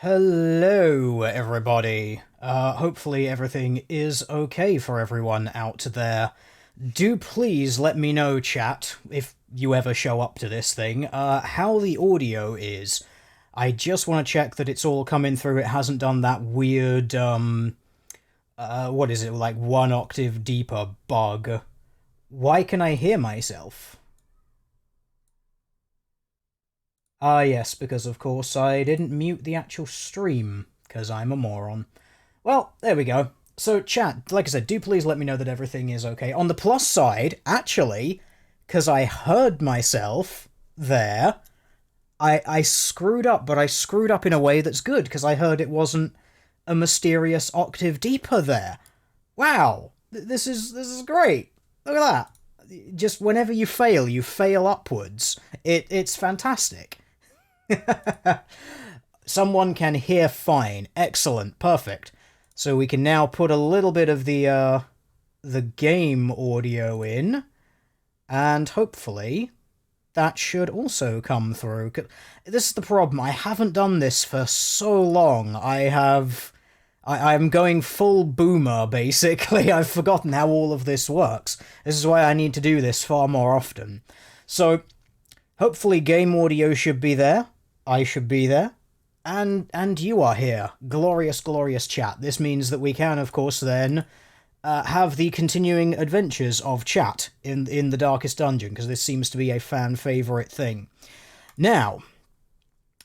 Hello, everybody. Hopefully everything is okay for everyone out there. Do please let me know, chat, if you ever show up to this thing, how the audio is. I just want to check that it's all coming through. It hasn't done that weird, what is it, like 1 octave deeper bug. Why can I hear myself? Ah, yes, because of course I didn't mute the actual stream, because I'm a moron. Well, there we go. So, chat, like I said, do please let me know that everything is okay. On the plus side, actually, because I heard myself there, I screwed up, but I screwed up in a way that's good, because I heard it wasn't a mysterious octave deeper there. Wow! This is great! Look at that! Just whenever you fail upwards. It's fantastic. Someone can hear fine. Excellent. Perfect. So we can now put a little bit of the game audio in, and hopefully that should also come through. This is the problem. I haven't done this for so long. I'm going full boomer, basically. I've forgotten how all of this works. This is why I need to do this far more often. So, hopefully game audio should be there. I should be there. And you are here. Glorious, glorious chat. This means that we can, of course, then have the continuing adventures of chat in the Darkest Dungeon, because this seems to be a fan favourite thing. Now,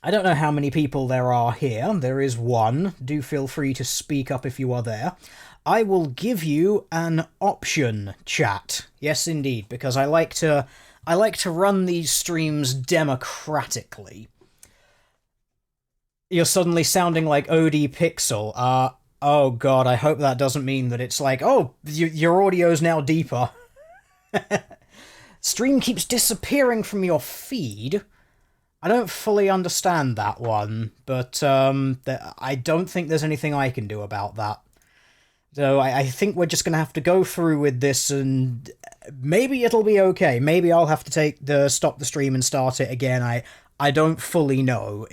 I don't know how many people there are here. There is one. Do feel free to speak up if you are there. I will give you an option, chat. Yes, indeed, because I like to run these streams democratically. You're suddenly sounding like OD Pixel. Oh god, I hope that doesn't mean that it's like, oh, your audio's now deeper. Stream keeps disappearing from your feed. I don't fully understand that one, but I don't think there's anything I can do about that. So I think we're just going to have to go through with this, and maybe it'll be okay. Maybe I'll have to stop the stream and start it again. I don't fully know.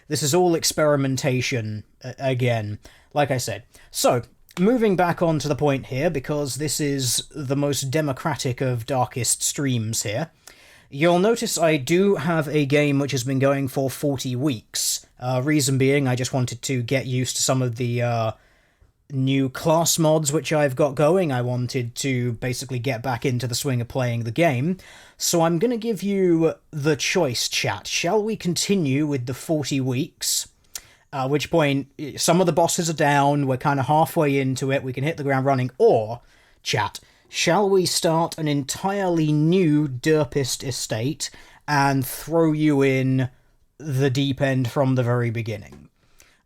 This is all experimentation again, like I said. So, moving back on to the point here, because this is the most democratic of Darkest streams here. You'll notice I do have a game which has been going for 40 weeks. Reason being, I just wanted to get used to some of the new class mods which I've got going. I wanted to basically get back into the swing of playing the game. So I'm going to give you the choice, chat. Shall we continue with the 40 weeks? At which point, some of the bosses are down, we're kind of halfway into it, we can hit the ground running. Or, chat, shall we start an entirely new derpist estate and throw you in the deep end from the very beginning?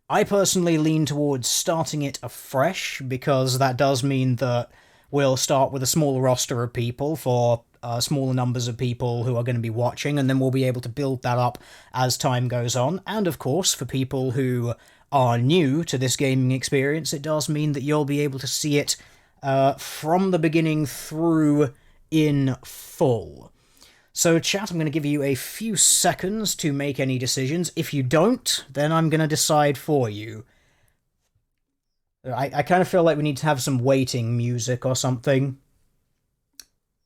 I personally lean towards starting it afresh, because that does mean that we'll start with a small roster of people for smaller numbers of people who are going to be watching, and then we'll be able to build that up as time goes on. And of course, for people who are new to this gaming experience, it does mean that you'll be able to see it from the beginning through in full. So chat, I'm going to give you a few seconds to make any decisions. If you don't, then I'm going to decide for you. I kind of feel like we need to have some waiting music or something.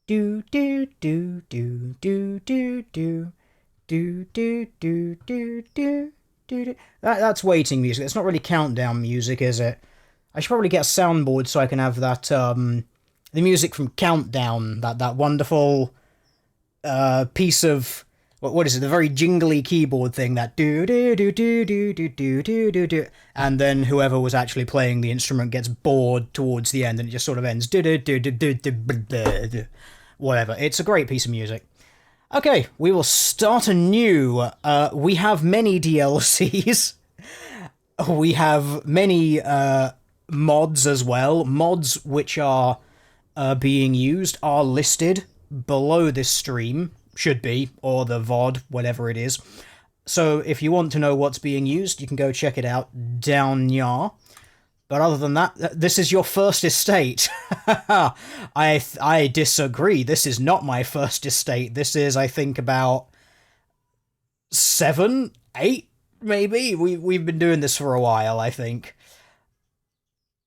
Do do do do do do do do do do do do do. That's waiting music. It's not really countdown music, is it? I should probably get a soundboard so I can have that the music from Countdown, that wonderful piece of what is it? The very jingly keyboard thing, that do do do do do do do do do do, and then whoever was actually playing the instrument gets bored towards the end, and it just sort of ends do do do do do do. Whatever. It's a great piece of music. Okay, we will start anew. We have many DLCs. We have many mods as well. Mods which are being used are listed below this stream, should be, or the VOD, whatever it is. So if you want to know what's being used, you can go check it out down yar. But other than that, this is your first estate. I disagree. This is not my first estate. This is, I think, about 7, 8 Maybe. We've been doing this for a while, I think.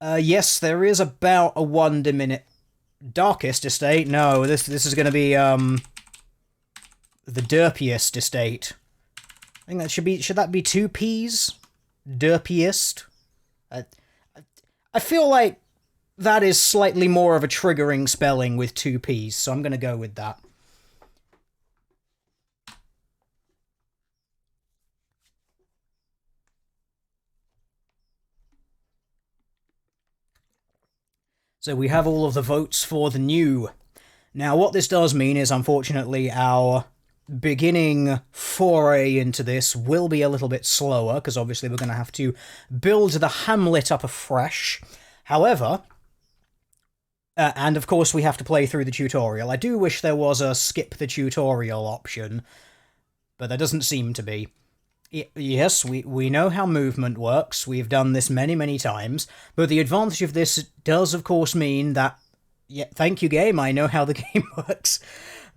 Yes, there is about a 1 minute. Darkest estate? No, this is going to be, the derpiest estate. I think that should that be 2 P's? Derpiest? I feel like that is slightly more of a triggering spelling with 2 P's, so I'm going to go with that. So we have all of the votes for the new. Now, what this does mean is, unfortunately, our beginning foray into this will be a little bit slower, because obviously we're going to have to build the hamlet up afresh. However, and of course we have to play through the tutorial. I do wish there was a skip the tutorial option, but there doesn't seem to be. Yes, we know how movement works. We've done this many, many times. But the advantage of this does, of course, mean that... Yeah, thank you, game. I know how the game works.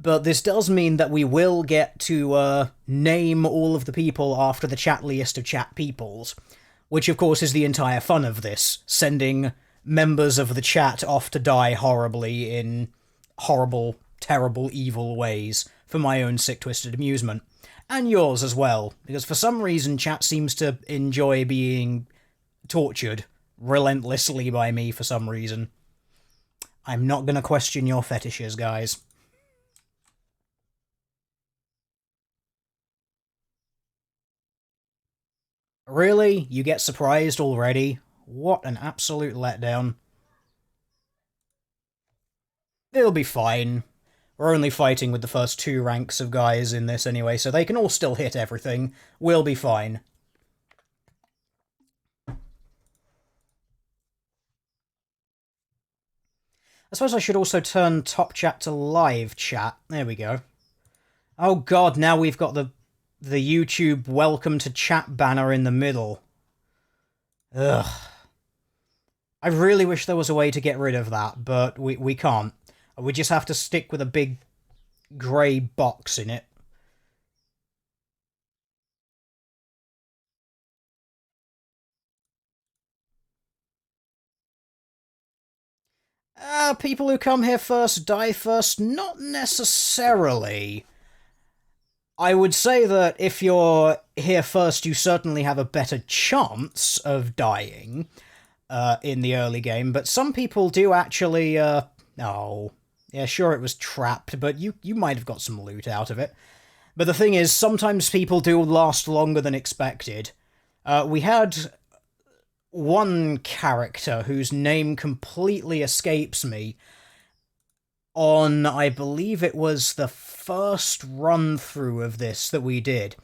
But this does mean that we will get to name all of the people after the chatliest of chat peoples. Which, of course, is the entire fun of this. Sending members of the chat off to die horribly in horrible, terrible, evil ways for my own sick, twisted amusement. And yours as well, because for some reason chat seems to enjoy being tortured relentlessly by me for some reason. I'm not going to question your fetishes, guys. Really? You get surprised already? What an absolute letdown. It'll be fine. We're only fighting with the first 2 ranks of guys in this anyway, so they can all still hit everything. We'll be fine. I suppose I should also turn top chat to live chat. There we go. Oh god, now we've got the YouTube welcome to chat banner in the middle. Ugh. I really wish there was a way to get rid of that, but we can't. We just have to stick with a big grey box in it. People who come here first die first? Not necessarily. I would say that if you're here first, you certainly have a better chance of dying in the early game, but some people do actually... Oh, yeah, sure it was trapped, but you might have got some loot out of it. But the thing is, sometimes people do last longer than expected. We had one character whose name completely escapes me on, I believe it was the first run-through of this that we did.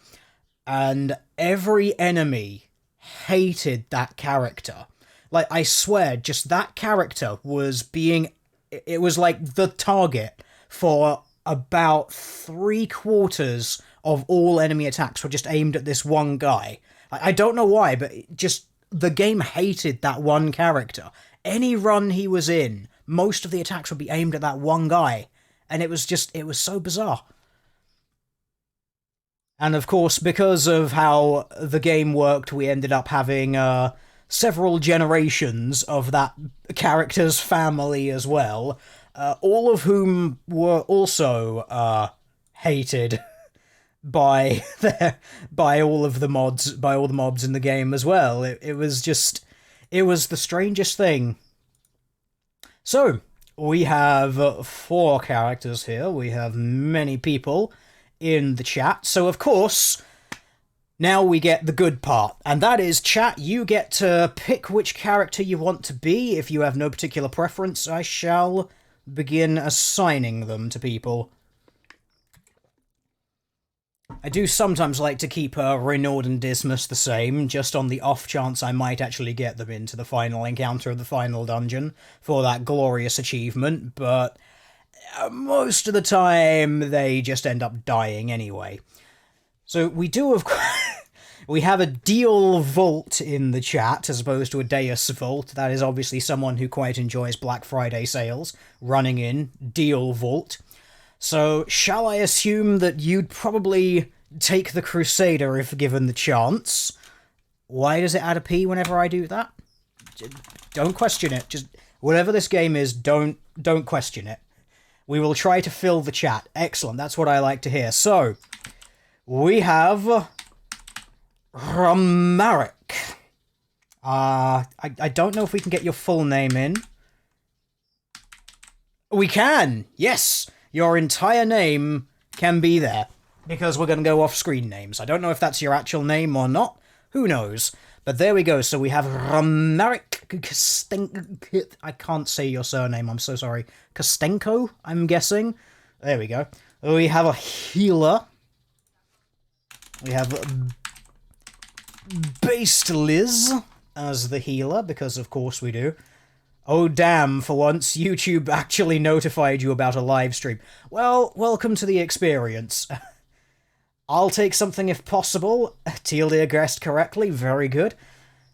And every enemy hated that character. Like, I swear, just that character was being... It was like the target for about 3/4 of all enemy attacks were just aimed at this one guy. I don't know why, but just the game hated that one character. Any run he was in, most of the attacks would be aimed at that one guy. And it was so bizarre. And of course, because of how the game worked, we ended up having several generations of that character's family as well, all of whom were also hated by all the mobs in the game as well. It was the strangest thing. So we have 4 characters here. We have many people in the chat. So of course, now we get the good part, and that is, chat, you get to pick which character you want to be. If you have no particular preference, I shall begin assigning them to people. I do sometimes like to keep Renaud and Dismas the same, just on the off chance I might actually get them into the final encounter of the final dungeon for that glorious achievement, but most of the time they just end up dying anyway. So we do, of course, we have a Deal Vault in the chat as opposed to a Deus Vault. That is obviously someone who quite enjoys Black Friday sales, running in Deal Vault. So shall I assume that you'd probably take the Crusader if given the chance. Why does it add a P whenever I do that? Don't question it. Just whatever this game is, don't question it. We will try to fill the chat. Excellent. That's what I like to hear. So, we have Ramaric. I don't know if we can get your full name in. We can! Yes! Your entire name can be there. Because we're going to go off screen names. I don't know if that's your actual name or not. Who knows? But there we go. So we have Ramaric I can't say your surname, I'm so sorry. Kostenko, I'm guessing. There we go. We have a healer. We have Based Liz as the healer, because of course we do. Oh damn, for once, YouTube actually notified you about a live stream. Well, welcome to the experience. I'll take something if possible. Teal'dir guessed correctly, very good.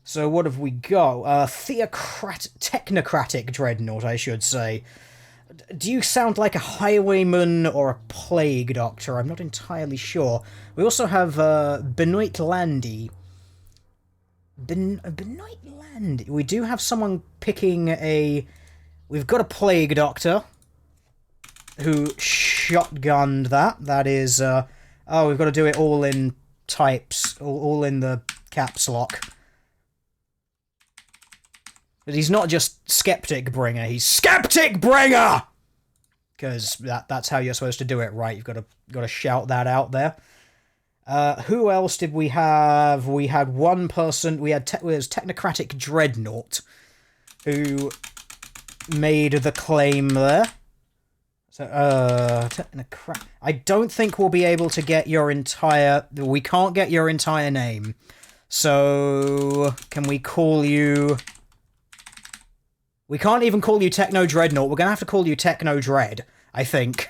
So what have we got? Technocratic Dreadnought, I should say. Do you sound like a highwayman or a plague doctor? I'm not entirely sure. We also have Benoit Landy. Benoit Landy. We do have someone picking a... We've got a plague doctor who shotgunned that. That is... Oh, we've got to do it all in types, all in the caps lock. But he's not just Skeptic Bringer, he's Skeptic Bringer! Because that's how you're supposed to do it, right? You've got to shout that out there. Who else did we have? We had one person, it was Technocratic Dreadnought, who made the claim there. So, I don't think we'll be able to get your entire... We can't get your entire name. So, can we call you... We can't even call you Techno Dreadnought. We're going to have to call you Techno Dread, I think.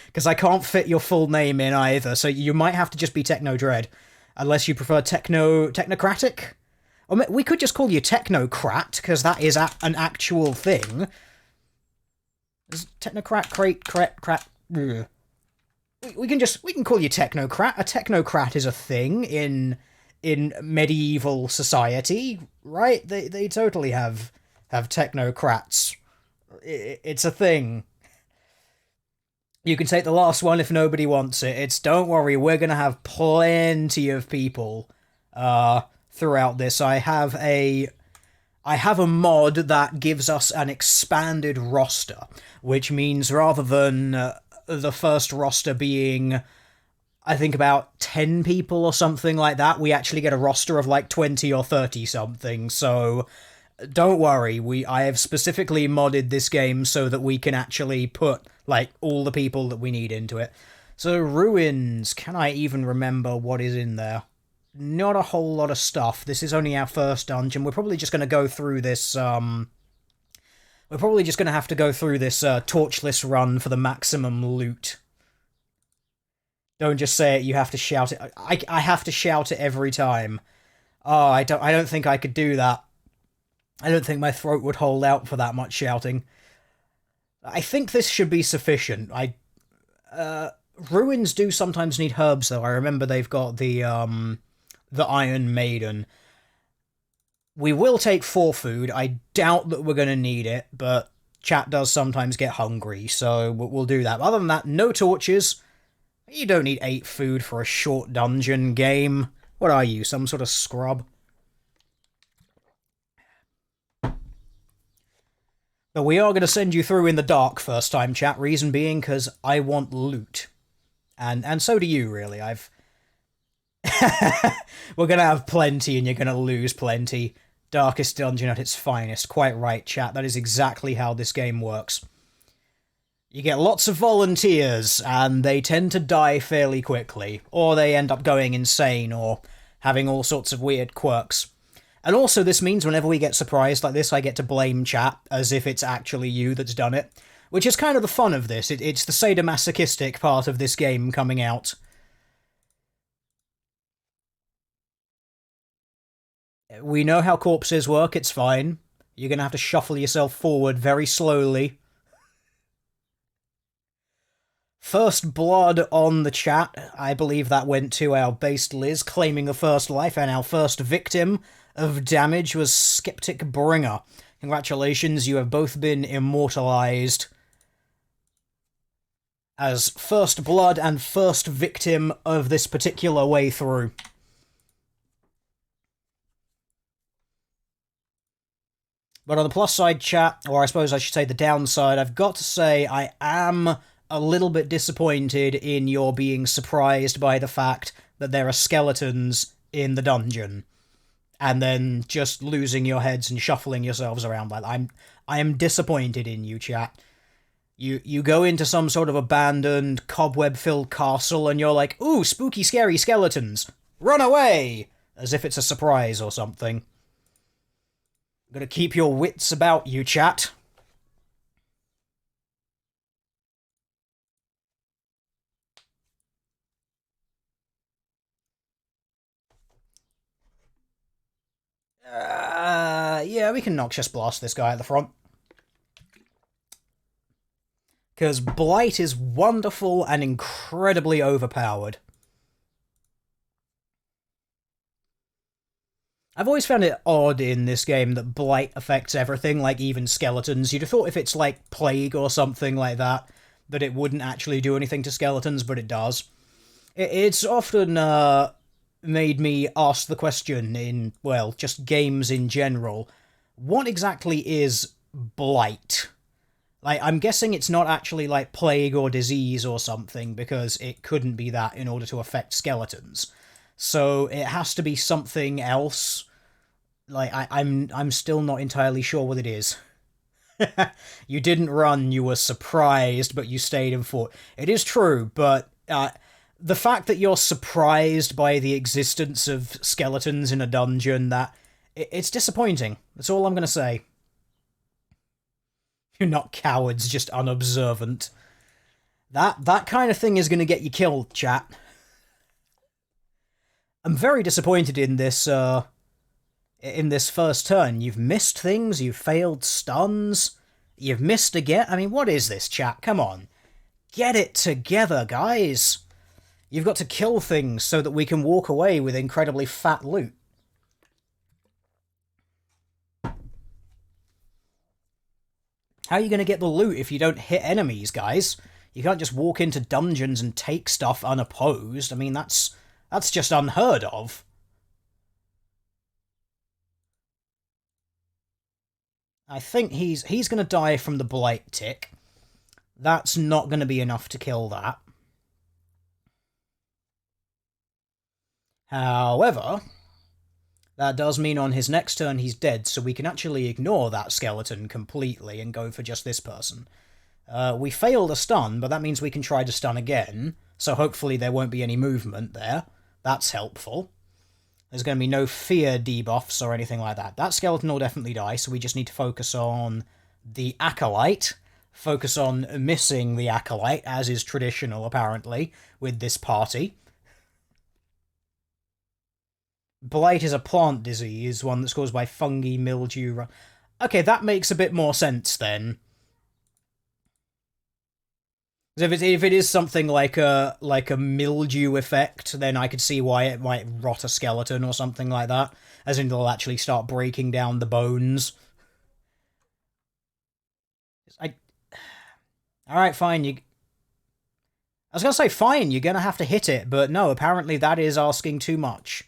Because I can't fit your full name in either. So you might have to just be Techno Dread. Unless you prefer Technocratic? Or we could just call you Technocrat, because that is an actual thing. Technocrat, we can call you Technocrat. A Technocrat is a thing in medieval society, right? They totally have Technocrats. It's a thing. You can take the last one if nobody wants it. Don't worry, we're gonna have plenty of people throughout this. I have a mod that gives us an expanded roster, which means rather than the first roster being, I think, about 10 people or something like that, we actually get a roster of like 20 or 30 something, so don't worry, I have specifically modded this game so that we can actually put, like, all the people that we need into it. So, Ruins, can I even remember what is in there? Not a whole lot of stuff. This is only our first dungeon. We're probably just going to go through this, We're probably just going to have to go through this, torchless run for the maximum loot. Don't just say it, you have to shout it. I have to shout it every time. Oh, I don't think I could do that. I don't think my throat would hold out for that much shouting. I think this should be sufficient. Ruins do sometimes need herbs, though. I remember they've got the Iron Maiden. We will take 4 food. I doubt that we're going to need it, but chat does sometimes get hungry, so we'll do that. Other than that, no torches. You don't need 8 food for a short dungeon game. What are you, some sort of scrub? But we are going to send you through in the dark first time, chat. Reason being, because I want loot. And so do you, really. We're going to have plenty, and you're going to lose plenty. Darkest dungeon at its finest. Quite right, chat. That is exactly how this game works. You get lots of volunteers, and they tend to die fairly quickly. Or they end up going insane, or having all sorts of weird quirks. And also, this means whenever we get surprised like this, I get to blame chat, as if it's actually you that's done it. Which is kind of the fun of this. It's the sadomasochistic part of this game coming out. We know how corpses work, it's fine. You're gonna have to shuffle yourself forward very slowly. First blood on the chat. I believe that went to our based Liz, claiming the first life, and our first victim of damage was Skeptic Bringer. Congratulations, you have both been immortalized as first blood and first victim of this particular way through. But on the plus side, chat, or I suppose I should say the downside, I've got to say I am a little bit disappointed in your being surprised by the fact that there are skeletons in the dungeon, and then just losing your heads and shuffling yourselves around like that. I am disappointed in you, chat. You go into some sort of abandoned, cobweb-filled castle, and you're like, ooh, spooky, scary skeletons. Run away! As if it's a surprise or something. Gotta keep your wits about you, chat. Yeah, we can Noxious Blast this guy at the front. Because Blight is wonderful and incredibly overpowered. I've always found it odd in this game that Blight affects everything, like even skeletons. You'd have thought if it's like Plague or something like that, that it wouldn't actually do anything to skeletons, but it does. It's often made me ask the question in, well, just games in general, what exactly is Blight? Like, I'm guessing it's not actually like Plague or Disease or something, because it couldn't be that in order to affect skeletons. So it has to be something else. Like, I'm still not entirely sure what it is. You didn't run, you were surprised, but you stayed and fought. It is true, but the fact that you're surprised by the existence of skeletons in a dungeon, it's disappointing. That's all I'm going to say. You're not cowards, just unobservant. That kind of thing is going to get you killed, chat. I'm very disappointed in this first turn. You've missed things, you've failed stuns, you've missed again. I mean, what is this, chat? Come on. Get it together, guys. You've got to kill things so that we can walk away with incredibly fat loot. How are you going to get the loot if you don't hit enemies, guys? You can't just walk into dungeons and take stuff unopposed. I mean, that's just unheard of. I think he's going to die from the Blight tick. That's not going to be enough to kill that. However, that does mean on his next turn he's dead, so we can actually ignore that skeleton completely and go for just this person. We failed a stun, but that means we can try to stun again, so hopefully there won't be any movement there. That's helpful. There's going to be no fear debuffs or anything like that. That skeleton will definitely die, so we just need to focus on the Acolyte. Focus on missing the Acolyte, as is traditional, apparently, with this party. Blight is a plant disease, one that's caused by fungi, mildew... Okay, that makes a bit more sense, then. If it is something like a mildew effect, then I could see why it might rot a skeleton or something like that. As in, they'll actually start breaking down the bones. Alright, fine, I was gonna say, fine, you're gonna have to hit it, but no, apparently that is asking too much.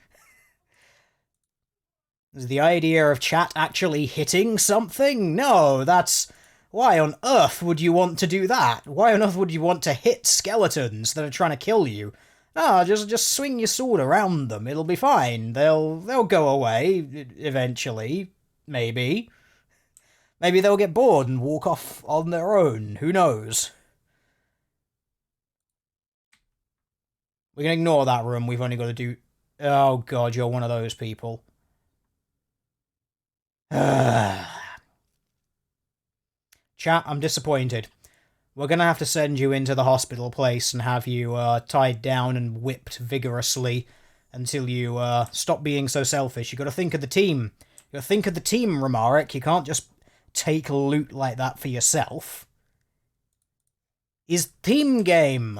The idea of chat actually hitting something? No, that's... Why on earth would you want to do that? Why on earth would you want to hit skeletons that are trying to kill you? No, just swing your sword around them. It'll be fine. They'll go away eventually. Maybe. Maybe they'll get bored and walk off on their own. Who knows? We can ignore that room. We've only got to do... Oh god, you're one of those people. Chat, I'm disappointed. We're going to have to send you into the hospital place and have you tied down and whipped vigorously until you stop being so selfish. You got to think of the team. You got to think of the team, Romaric. You can't just take loot like that for yourself. is team game.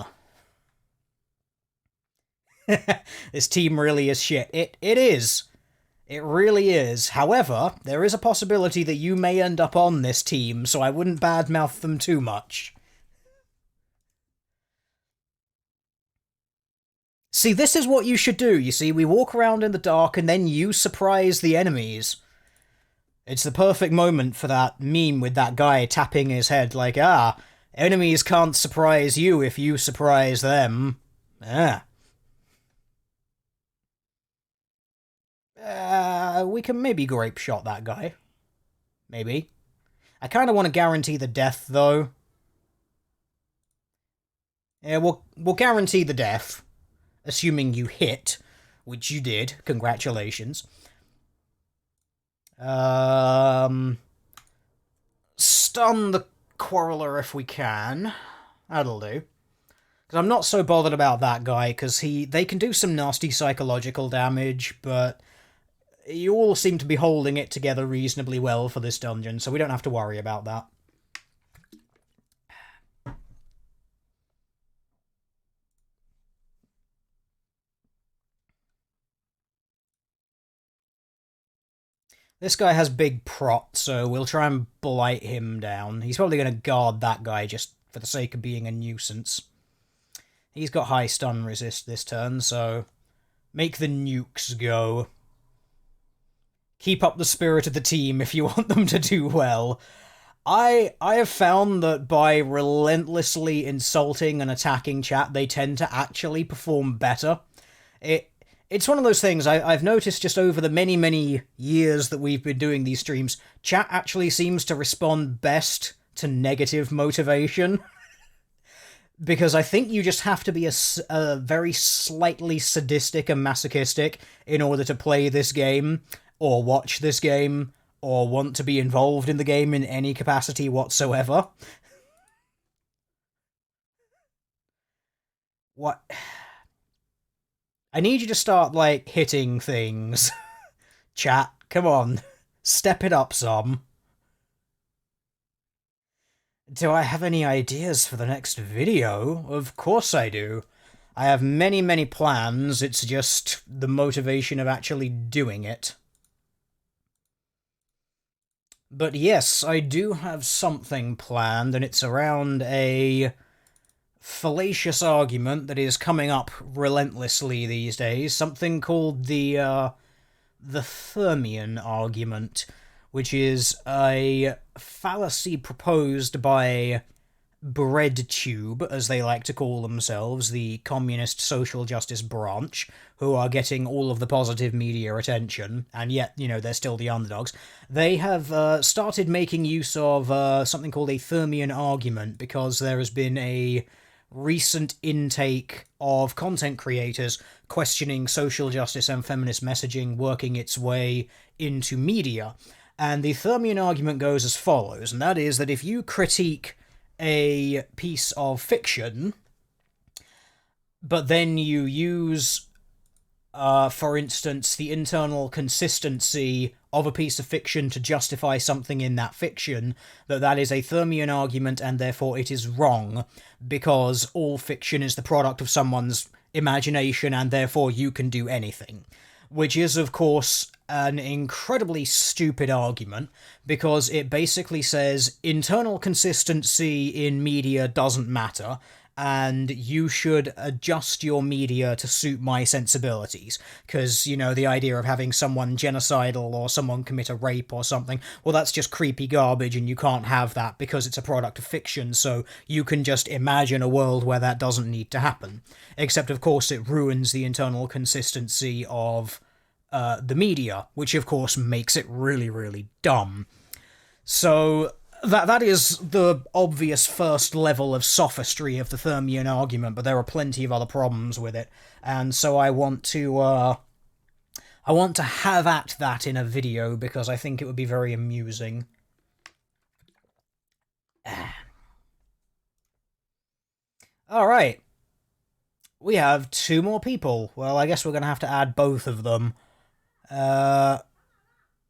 This team really is shit. It is. It really is. However, there is a possibility that you may end up on this team, so I wouldn't badmouth them too much. See, this is what you should do, you see. We walk around in the dark and then you surprise the enemies. It's the perfect moment for that meme with that guy tapping his head like, ah, enemies can't surprise you if you surprise them. Ah. We can maybe grape shot that guy. Maybe. I kind of want to guarantee the death, though. Yeah, we'll guarantee the death. Assuming you hit, which you did. Congratulations. Stun the Quarreler if we can. That'll do. Because I'm not so bothered about that guy, because they can do some nasty psychological damage, but you all seem to be holding it together reasonably well for this dungeon, so we don't have to worry about that. This guy has big prot, so we'll try and blight him down. He's probably going to guard that guy just for the sake of being a nuisance. He's got high stun resist this turn, so make the nukes go. Keep up the spirit of the team if you want them to do well. I have found that by relentlessly insulting and attacking chat, they tend to actually perform better. It's one of those things I've noticed just over the many, many years that we've been doing these streams, chat actually seems to respond best to negative motivation. Because I think you just have to be a very slightly sadistic and masochistic in order to play this game, or watch this game, or want to be involved in the game in any capacity whatsoever. What? I need you to start, like, hitting things. Chat, come on. Step it up some. Do I have any ideas for the next video? Of course I do. I have many, many plans, it's just the motivation of actually doing it. But yes, I do have something planned, and it's around a fallacious argument that is coming up relentlessly these days, something called the Thermion argument, which is a fallacy proposed by BreadTube, as they like to call themselves, the communist social justice branch, who are getting all of the positive media attention, and yet, you know, they're still the underdogs. They have started making use of something called a Thermion argument, because there has been a recent intake of content creators questioning social justice and feminist messaging working its way into media. And the Thermion argument goes as follows, and that is that if you critique a piece of fiction, but then you use, for instance, the internal consistency of a piece of fiction to justify something in that fiction, that is a Thermion argument and therefore it is wrong, because all fiction is the product of someone's imagination and therefore you can do anything. Which is, of course, an incredibly stupid argument, because it basically says internal consistency in media doesn't matter, and you should adjust your media to suit my sensibilities. Because, you know, the idea of having someone genocidal or someone commit a rape or something, well, that's just creepy garbage, and you can't have that because it's a product of fiction, so you can just imagine a world where that doesn't need to happen. Except, of course, it ruins the internal consistency of the media, which of course makes it really, really dumb. So that is the obvious first level of sophistry of the Thermion argument, but there are plenty of other problems with it, and so I want to have at that in a video because I think it would be very amusing. Alright. We have 2 more people. Well, I guess we're going to have to add both of them.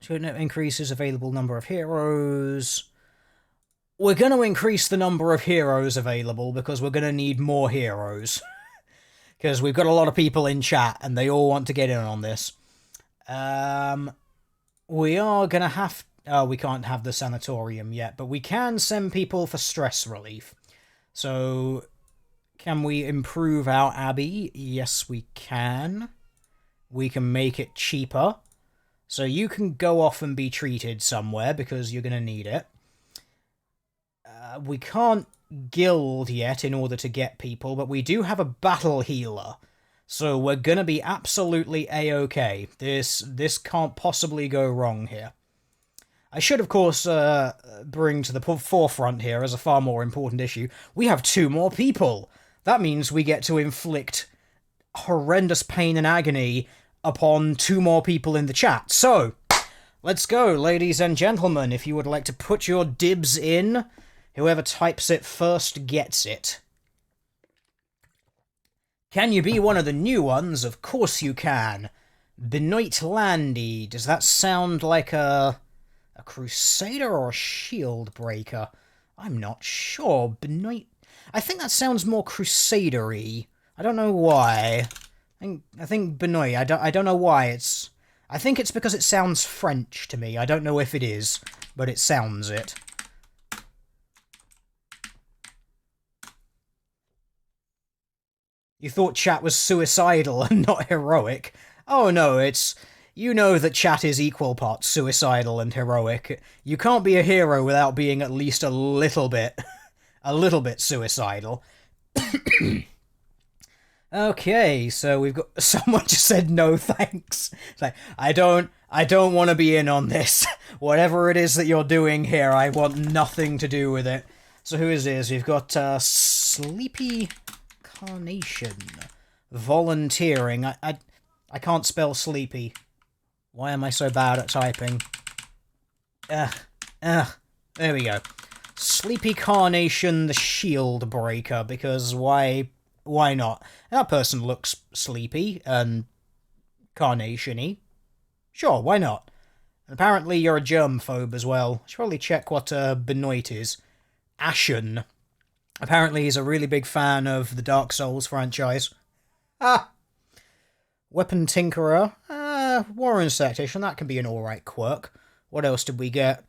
Increases available number of heroes. we're going to increase the number of heroes available because we're going to need more heroes. Because we've got a lot of people in chat and they all want to get in on this. We are going to have... Oh, we can't have the sanatorium yet, but we can send people for stress relief. So, can we improve our abbey? Yes, we can. We can make it cheaper. So you can go off and be treated somewhere because you're going to need it. We can't guild yet in order to get people, but we do have a battle healer. So we're going to be absolutely A-okay. This can't possibly go wrong here. I should, of course, bring to the forefront here as a far more important issue. We have 2 more people. That means we get to inflict horrendous pain and agony upon 2 more people in the chat. So, let's go, ladies and gentlemen. If you would like to put your dibs in, whoever types it first gets it. Can you be one of the new ones? Of course you can. Benoit Landy. Does that sound like a Crusader or a Shield Breaker? I'm not sure. Benoit... I think that sounds more Crusader-y. I don't know why. I think Benoit. I don't know why it's... I think it's because it sounds French to me. I don't know if it is, but it sounds it. You thought chat was suicidal and not heroic? Oh no, it's... You know that chat is equal parts suicidal and heroic. You can't be a hero without being at least a little bit... a little bit suicidal. Okay, so we've got... Someone just said no thanks. It's like, I don't want to be in on this. Whatever it is that you're doing here, I want nothing to do with it. So who is this? We've got Sleepy Carnation. Volunteering. I can't spell sleepy. Why am I so bad at typing? There we go. Sleepy Carnation the Shield Breaker, because why not? That person looks sleepy and carnation-y. Sure, why not? Apparently you're a germphobe as well. I should probably check what Benoit is. Ashen. Apparently he's a really big fan of the Dark Souls franchise. Ah! Weapon Tinkerer. War Insectician, that can be an alright quirk. What else did we get?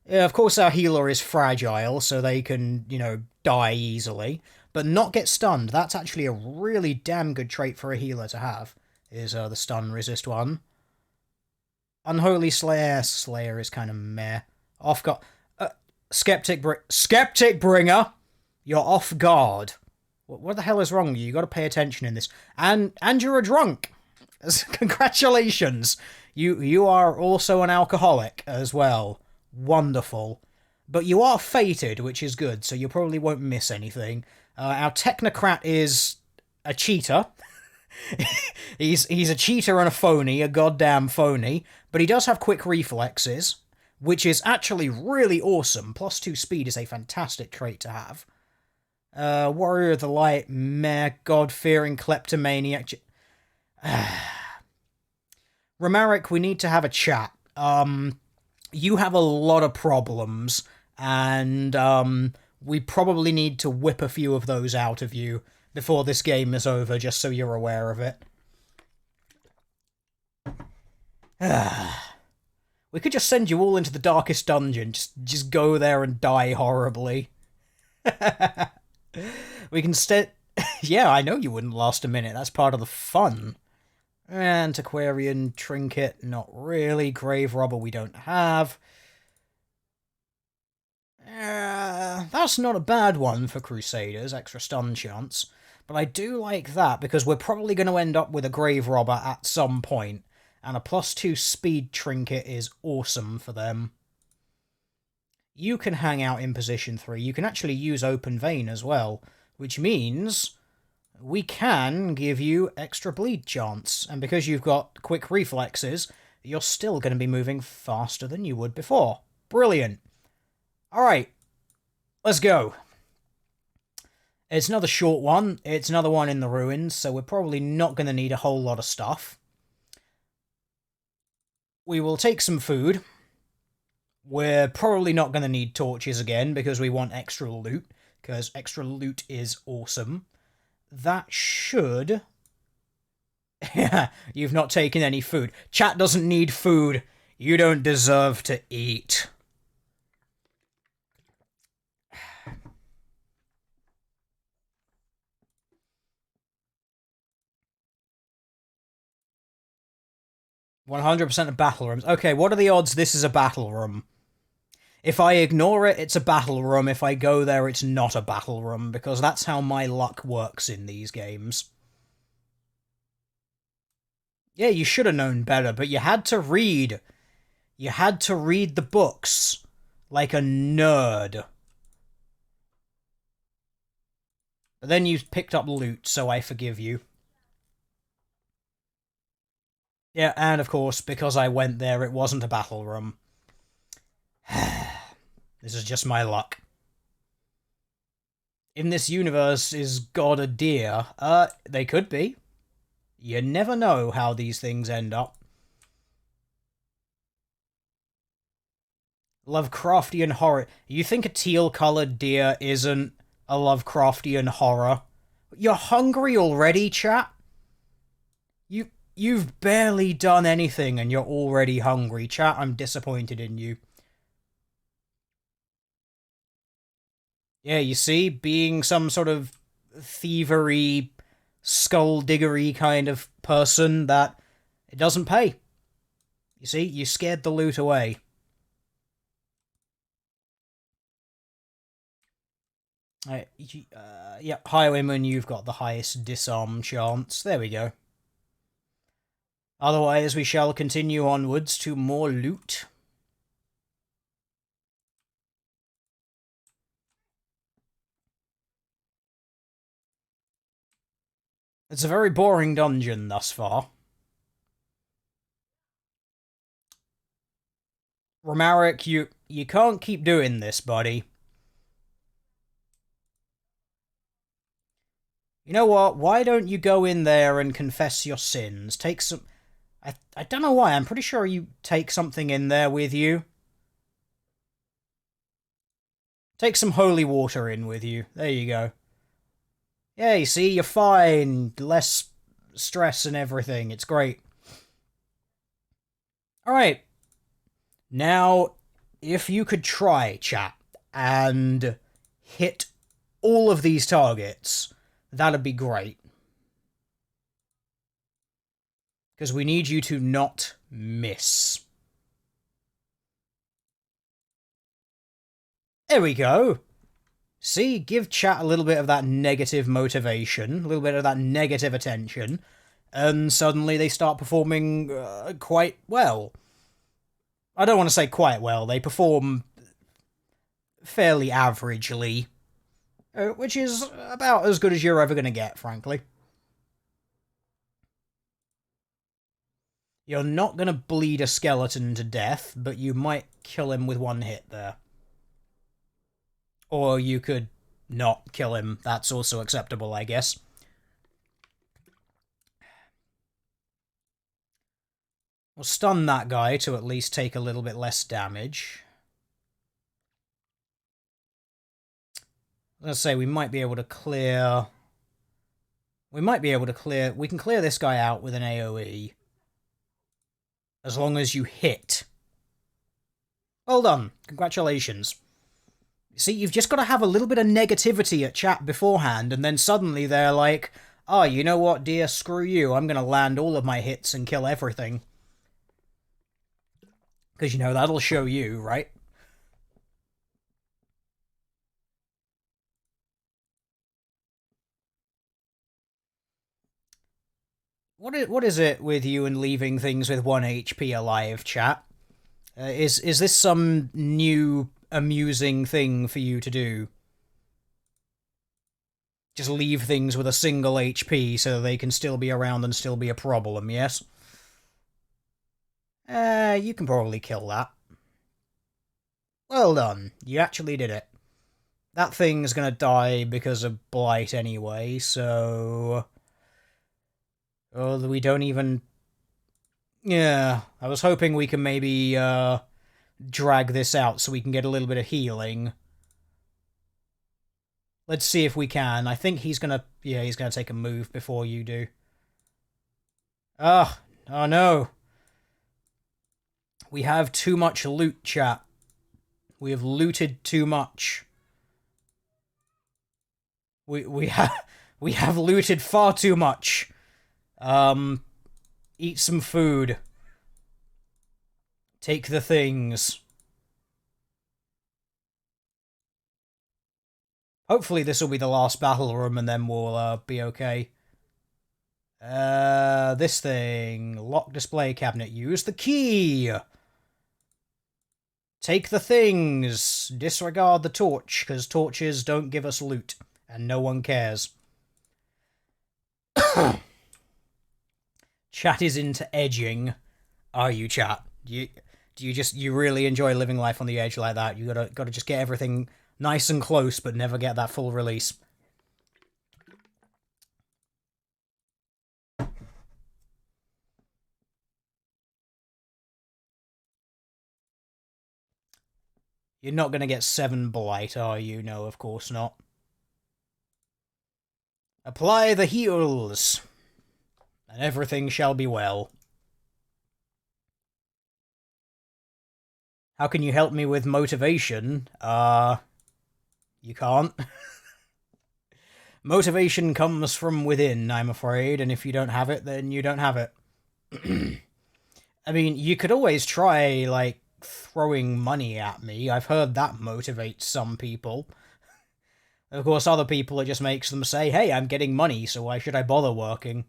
Yeah, of course our healer is fragile, so they can, you know, die easily. But not get stunned. That's actually a really damn good trait for a healer to have, is the stun resist one. Unholy Slayer. Slayer is kind of meh. Off guard. Skeptic Bringer! You're off guard. What the hell is wrong with you? You got to pay attention in this. And you're a drunk! Congratulations! You are also an alcoholic as well. Wonderful. But you are fated, which is good, so you probably won't miss anything. Our technocrat is a cheater. he's a cheater and a phony, a goddamn phony. But he does have quick reflexes, which is actually really awesome. +2 speed is a fantastic trait to have. Warrior of the Light, meh, God-fearing kleptomaniac. Romaric, we need to have a chat. You have a lot of problems, and we probably need to whip a few of those out of you before this game is over, just so you're aware of it. We could just send you all into the darkest dungeon. Just go there and die horribly. We can yeah, I know you wouldn't last a minute. That's part of the fun. Antiquarian, Trinket, not really. Grave Robber we don't have. That's not a bad one for Crusaders, extra stun chance. But I do like that, because we're probably going to end up with a Grave Robber at some point. And a +2 speed Trinket is awesome for them. You can hang out in position 3. You can actually use Open Vein as well, which means we can give you extra bleed chance. And because you've got quick reflexes, you're still going to be moving faster than you would before. Brilliant. Alright, let's go. It's another short one. It's another one in the ruins, so we're probably not going to need a whole lot of stuff. We will take some food. We're probably not going to need torches again because we want extra loot, because extra loot is awesome. That should... Yeah, you've not taken any food. Chat doesn't need food. You don't deserve to eat. 100% of battle rooms. Okay, what are the odds this is a battle room? If I ignore it, it's a battle room. If I go there, it's not a battle room, because that's how my luck works in these games. Yeah, you should have known better, but you had to read. You had to read the books. Like a nerd. But then you picked up loot, so I forgive you. Yeah, and of course, because I went there, it wasn't a battle room. This is just my luck. In this universe, is God a deer? They could be. You never know how these things end up. Lovecraftian horror. You think a teal-coloured deer isn't a Lovecraftian horror? You're hungry already, chat? You've barely done anything and you're already hungry. Chat, I'm disappointed in you. Yeah, you see? Being some sort of thievery, skull-diggery kind of person that it doesn't pay. You see? You scared the loot away. Yeah, Highwayman, you've got the highest disarm chance. There we go. Otherwise, we shall continue onwards to more loot. It's a very boring dungeon thus far. Romaric, you can't keep doing this, buddy. You know what? Why don't you go in there and confess your sins? Take some... I don't know why. I'm pretty sure you take something in there with you. Take some holy water in with you. There you go. Yeah, you see? You're fine. Less stress and everything. It's great. Alright. Now, if you could try, chat, and hit all of these targets, that'd be great. Because we need you to not miss. There we go. See, give chat a little bit of that negative motivation, a little bit of that negative attention, and suddenly they start performing quite well. I don't want to say quite well, they perform fairly averagely, which is about as good as you're ever going to get, frankly. You're not going to bleed a skeleton to death, but you might kill him with one hit there. Or you could not kill him. That's also acceptable, I guess. We'll stun that guy to at least take a little bit less damage. Let's say we might be able to clear... We can clear this guy out with an AoE. As long as you hit. Well done. Congratulations. See, you've just got to have a little bit of negativity at chat beforehand, and then suddenly they're like, oh, you know what, dear, screw you. I'm going to land all of my hits and kill everything. Because, you know, that'll show you, right? What is it with you and leaving things with 1 HP alive, chat? Is this some new amusing thing for you to do? Just leave things with a single HP so they can still be around and still be a problem, yes? You can probably kill that. Well done. You actually did it. That thing's gonna die because of blight anyway, so... Oh, we don't even... Yeah, I was hoping we can maybe, drag this out so we can get a little bit of healing. Let's see if we can. I think he's gonna... Yeah, he's gonna take a move before you do. Oh no. We have too much loot, chat. We have looted too much. We have looted far too much. Eat some food. Take the things. Hopefully this will be the last battle room and then we'll be okay. This thing. Lock display cabinet. Use the key. Take the things. Disregard the torch, because torches don't give us loot. And no one cares. Chat is into edging. Are you, chat? Do you really enjoy living life on the edge like that? You gotta just get everything nice and close, but never get that full release. You're not going to get 7 blight, are you? No, of course not. Apply the heals, and everything shall be well. How can you help me with motivation? You can't. Motivation comes from within, I'm afraid, and if you don't have it, then you don't have it. I mean, you could always try, like, throwing money at me. I've heard that motivates some people. Of course, other people, it just makes them say, hey, I'm getting money, so why should I bother working?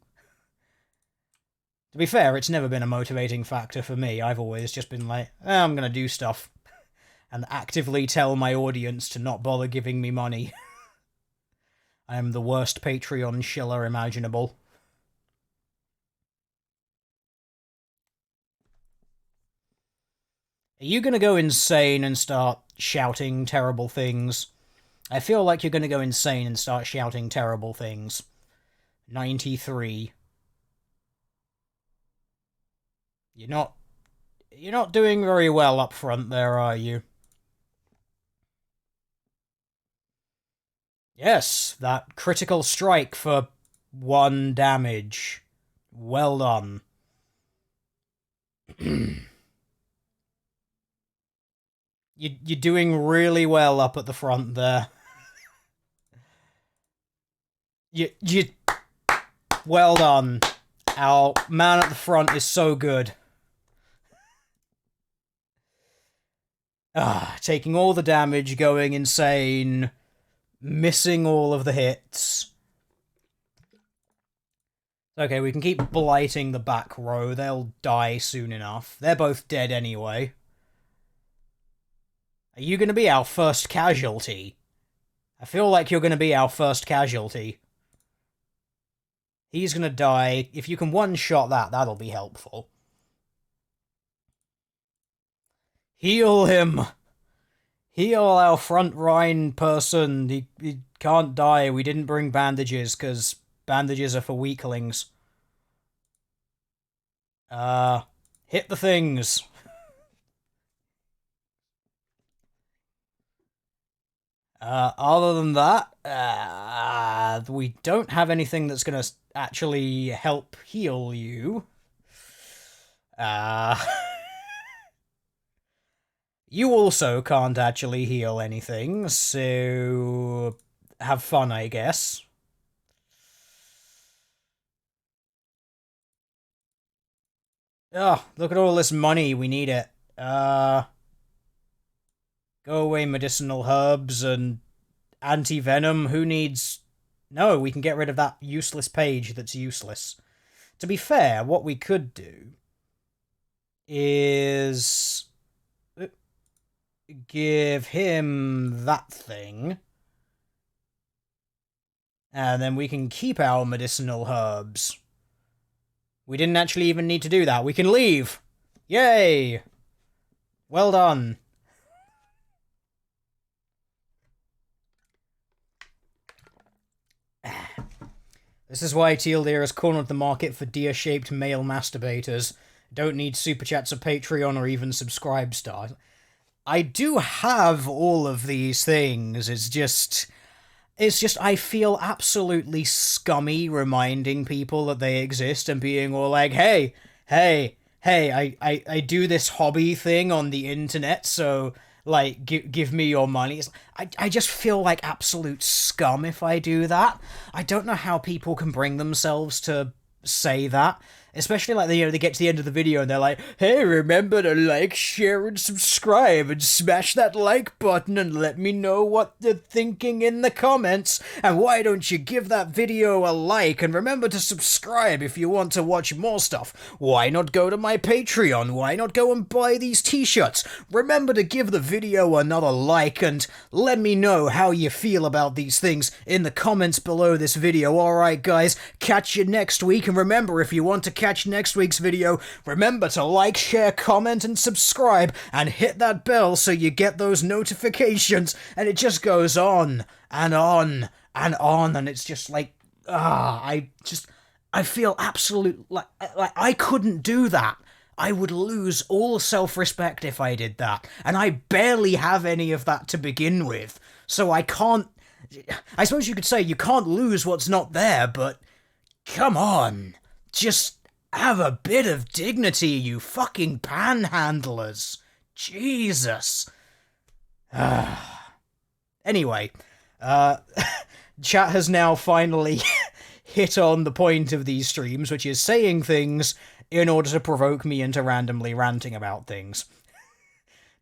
To be fair, it's never been a motivating factor for me. I've always just been like, I'm gonna do stuff. And actively tell my audience to not bother giving me money. I am the worst Patreon shiller imaginable. Are you gonna go insane and start shouting terrible things? I feel like you're gonna go insane and start shouting terrible things. 93. You're not doing very well up front there, are you? Yes, that critical strike for 1 damage. Well done. You're doing really well up at the front there. You well done. Our man at the front is so good. Taking all the damage, going insane, missing all of the hits. Okay, we can keep blighting the back row. They'll die soon enough. They're both dead anyway. Are you going to be our first casualty? I feel like you're going to be our first casualty. He's going to die. If you can one-shot that, that'll be helpful. Heal him! Heal our front line person. He can't die. We didn't bring bandages, because bandages are for weaklings. Hit the things. Other than that, we don't have anything that's going to actually help heal you. You also can't actually heal anything, so have fun, I guess. Oh, look at all this money. We need it. Go away, medicinal herbs and anti-venom. Who needs... No, we can get rid of that useless page that's useless. To be fair, what we could do is give him that thing. And then we can keep our medicinal herbs. We didn't actually even need to do that. We can leave! Yay! Well done. This is why Teal'dir has cornered the market for deer-shaped male masturbators. Don't need super chats or Patreon or even subscribe stars. I do have all of these things. It's just I feel absolutely scummy reminding people that they exist and being all like, hey, I do this hobby thing on the internet, so like give me your money. I just feel like absolute scum if I do that. I don't know how people can bring themselves to say that. Especially like they get to the end of the video and they're like, hey, remember to like, share, and subscribe, and smash that like button and let me know what you're thinking in the comments. And why don't you give that video a like, and remember to subscribe if you want to watch more stuff. Why not go to my Patreon? Why not go and buy these t-shirts? Remember to give the video another like, and let me know how you feel about these things in the comments below this video. Alright guys, catch you next week, and remember, if you want to catch next week's video, remember to like, share, comment, and subscribe, and hit that bell so you get those notifications, and it just goes on, and on, and on, and it's just like, I feel absolute, like I couldn't do that. I would lose all self-respect if I did that, and I barely have any of that to begin with, so I can't, I suppose you could say you can't lose what's not there, but come on, just have a bit of dignity, you fucking panhandlers. Jesus. Anyway, chat has now finally hit on the point of these streams, which is saying things in order to provoke me into randomly ranting about things.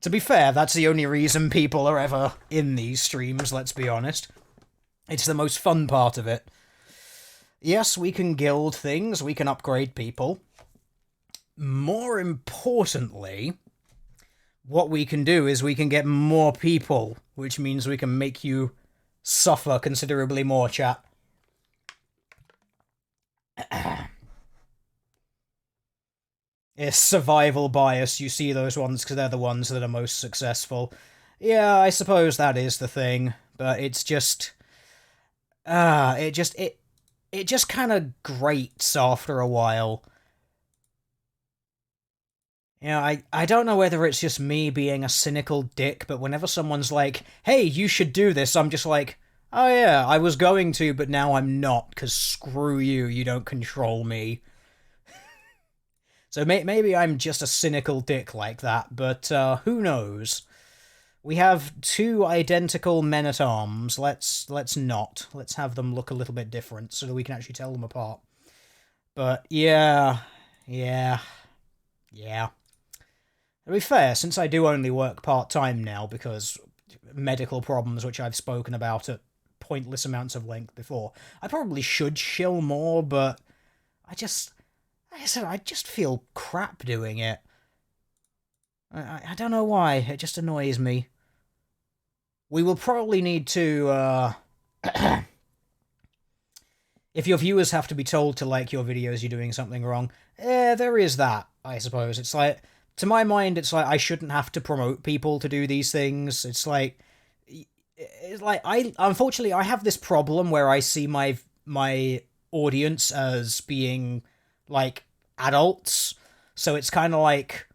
To be fair, that's the only reason people are ever in these streams, let's be honest. It's the most fun part of it. Yes, we can guild things, we can upgrade people. More importantly, what we can do is we can get more people, which means we can make you suffer considerably more, chat. It's survival bias, you see those ones because they're the ones that are most successful. Yeah, I suppose that is the thing, but it's just... It just kind of grates after a while. You know, I don't know whether it's just me being a cynical dick, but whenever someone's like, hey, you should do this, I'm just like, oh yeah, I was going to, but now I'm not, because screw you, you don't control me. So maybe I'm just a cynical dick like that, but who knows? We have two identical men-at-arms. Let's not. Let's have them look a little bit different so that we can actually tell them apart. But yeah. To be fair, since I do only work part-time now because medical problems, which I've spoken about at pointless amounts of length before, I probably should shill more, but like I said, I just feel crap doing it. I don't know why, it just annoys me. We will probably need to, if your viewers have to be told to like your videos, you're doing something wrong. There is that, I suppose. It's like, to my mind, it's like I shouldn't have to promote people to do these things. It's like unfortunately, I have this problem where I see my audience as being, like, adults. So it's kind of like,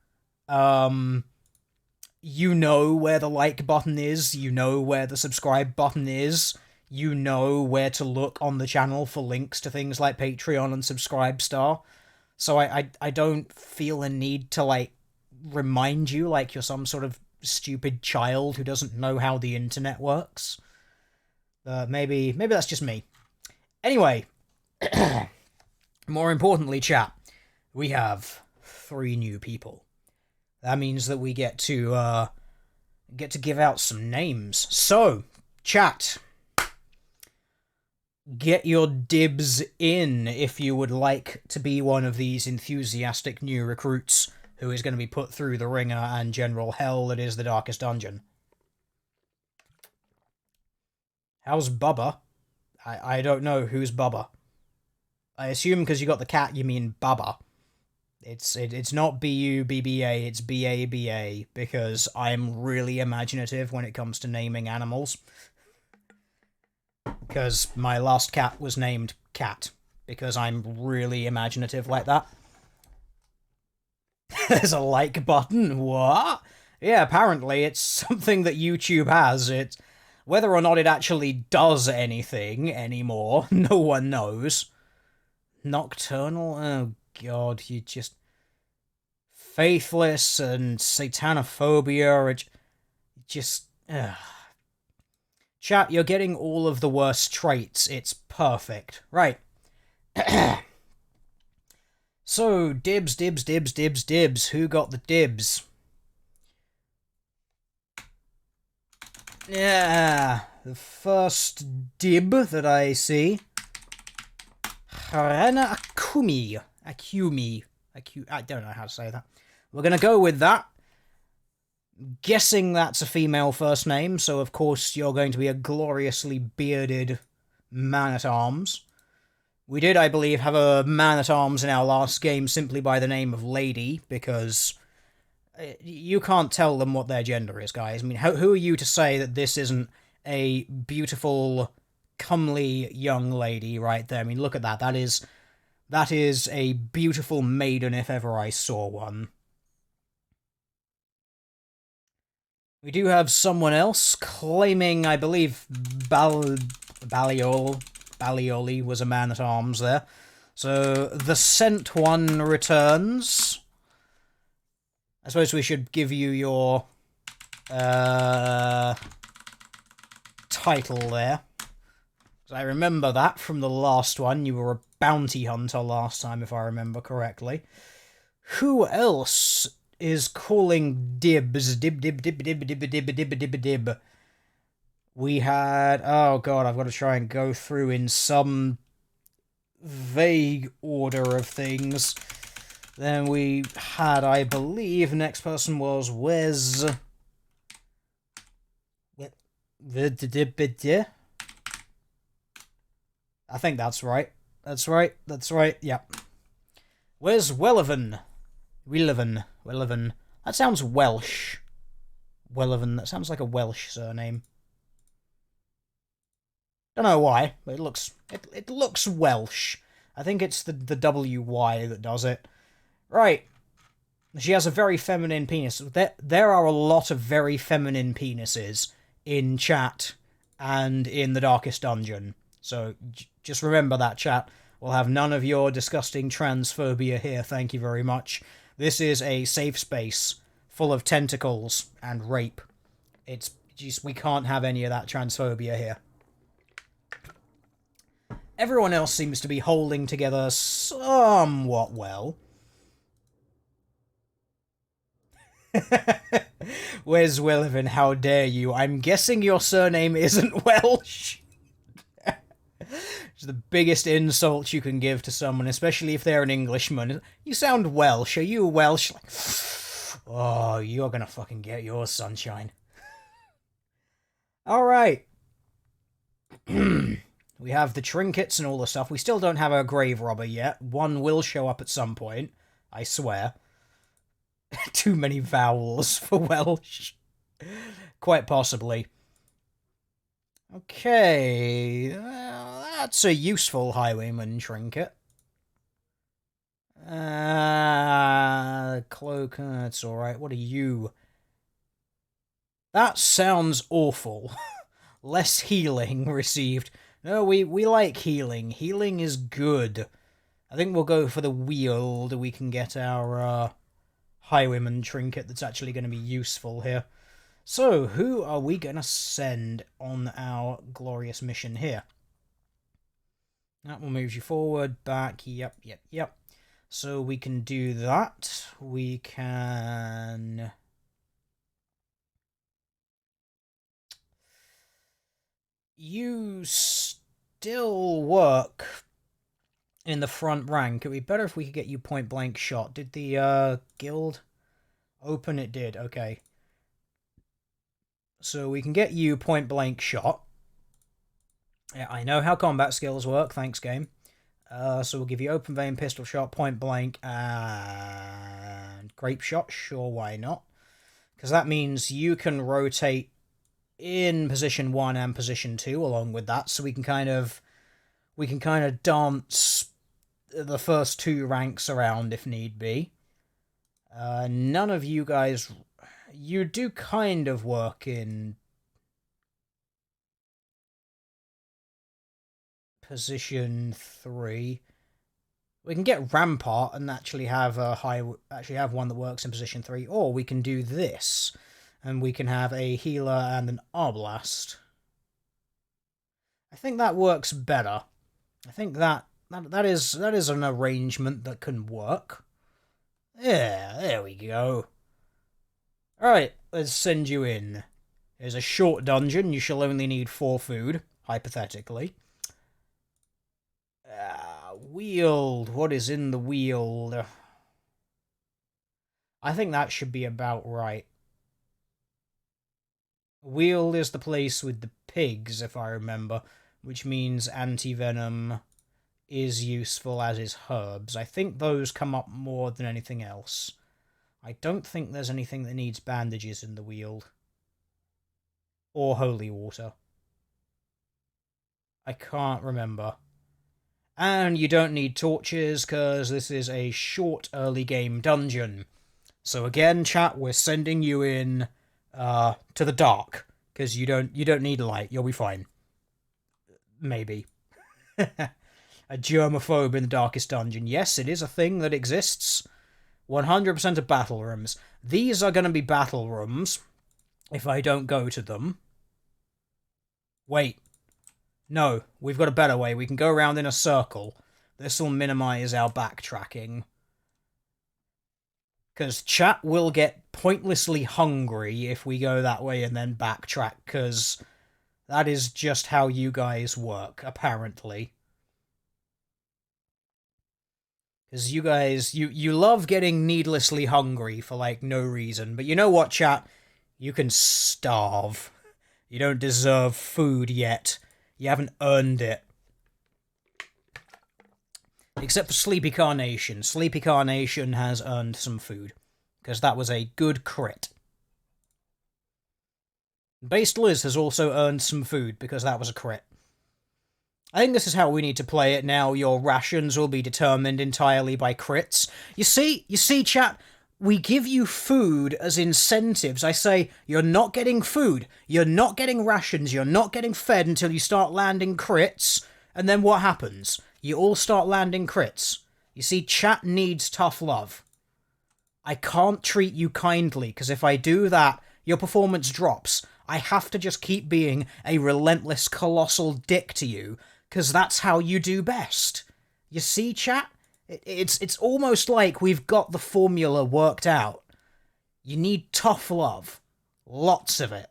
you know where the like button is, you know where the subscribe button is, you know where to look on the channel for links to things like Patreon and Subscribestar. So I don't feel a need to, like, remind you like you're some sort of stupid child who doesn't know how the internet works. Maybe that's just me. Anyway, more importantly, chat, we have 3 new people. That means that we get to give out some names. So, chat, get your dibs in if you would like to be one of these enthusiastic new recruits who is going to be put through the ringer and general hell that is the Darkest Dungeon. How's Bubba? I don't know who's Bubba. I assume because you got the cat you mean Bubba. It's not B-U-B-B-A, it's B-A-B-A, because I'm really imaginative when it comes to naming animals. Because my last cat was named Cat, because I'm really imaginative like that. There's a like button, what? Yeah, apparently it's something that YouTube has. It, whether or not it actually does anything anymore, no one knows. Nocturnal? Oh god, you just... Faithless and satanophobia, it just... Chat, you're getting all of the worst traits. It's perfect. Right. So, dibs, dibs, dibs, dibs, dibs. Who got the dibs? Yeah, the first dib that I see. Harana Akumi. I don't know how to say that. We're gonna go with that. Guessing that's a female first name, so of course you're going to be a gloriously bearded man-at-arms. We did, I believe, have a man-at-arms in our last game simply by the name of Lady, because you can't tell them what their gender is, guys. I mean, who are you to say that this isn't a beautiful, comely young lady right there? I mean, look at that. That is a beautiful maiden if ever I saw one. We do have someone else claiming, I believe, Balioli was a man-at-arms there. So, the sent one returns. I suppose we should give you your title there. Because I remember that from the last one. You were a bounty hunter last time, if I remember correctly. Who else is calling dibs? Dib. We had... Oh god, I've got to try and go through in some vague order of things. Then we had, I believe, next person was Wes. I think that's right. That's right. Yep. Wes Wellivan. Wellivan. That sounds Welsh. Wellivan. That sounds like a Welsh surname. Don't know why, but it looks Welsh. I think it's the WY that does it. Right. She has a very feminine penis. There are a lot of very feminine penises in chat and in the Darkest Dungeon. So just remember that, chat. We'll have none of your disgusting transphobia here, thank you very much. This is a safe space full of tentacles and rape. It's just, we can't have any of that transphobia here. Everyone else seems to be holding together somewhat well. Where's Wellivan? How dare you? I'm guessing your surname isn't Welsh. It's the biggest insult you can give to someone, especially if they're an Englishman. You sound Welsh. Are you Welsh? Like, oh, you're gonna fucking get yours, sunshine. Alright. We have the trinkets and all the stuff. We still don't have a grave robber yet. One will show up at some point. I swear. Too many vowels for Welsh. Quite possibly. Okay. That's a useful highwayman trinket. Cloak. That's alright. What are you? That sounds awful. Less healing received. No, we like healing. Healing is good. I think we'll go for the wield. We can get our highwayman trinket that's actually going to be useful here. So, who are we going to send on our glorious mission here? That will move you forward, back, yep. So we can do that. We can... You still work in the front rank. It would be better if we could get you point blank shot. Did the guild open? It did, okay. So we can get you point blank shot. Yeah, I know how combat skills work, thanks game. So we'll give you open vein, pistol shot, point blank, and grape shot. Sure, why not? Because that means you can rotate in position 1 and position 2 along with that, so we can kind of dance the first 2 ranks around if need be. None of you guys... You do kind of work in position 3. We can get Rampart and actually have one that works in position 3, or we can do this, and we can have a healer and an Arblast. I think that works better. I think that is an arrangement that can work. Yeah, there we go. Alright, let's send you in. There's a short dungeon. You shall only need 4 food, hypothetically. Weald. What is in the weald? I think that should be about right. Weald is the place with the pigs, if I remember, which means anti-venom is useful, as is herbs. I think those come up more than anything else. I don't think there's anything that needs bandages in the weald. Or holy water. I can't remember. And you don't need torches, because this is a short early game dungeon. So again, chat, we're sending you in to the dark, because you don't need light. You'll be fine. Maybe. A germaphobe in the darkest dungeon. Yes, it is a thing that exists. 100% of battle rooms. These are going to be battle rooms if I don't go to them. Wait. No, we've got a better way. We can go around in a circle. This will minimize our backtracking. Because chat will get pointlessly hungry if we go that way and then backtrack, because that is just how you guys work, apparently. Because you guys, you love getting needlessly hungry for, like, no reason. But you know what, chat? You can starve. You don't deserve food yet. You haven't earned it. Except for Sleepy Carnation. Sleepy Carnation has earned some food, because that was a good crit. Based Liz has also earned some food, because that was a crit. I think this is how we need to play it now. Your rations will be determined entirely by crits. You see, chat? We give you food as incentives. I say, you're not getting food, you're not getting rations, you're not getting fed until you start landing crits, and then what happens? You all start landing crits. You see, chat needs tough love. I can't treat you kindly, because if I do that, your performance drops. I have to just keep being a relentless, colossal dick to you, because that's how you do best. You see, chat? It's almost like we've got the formula worked out. You need tough love. Lots of it.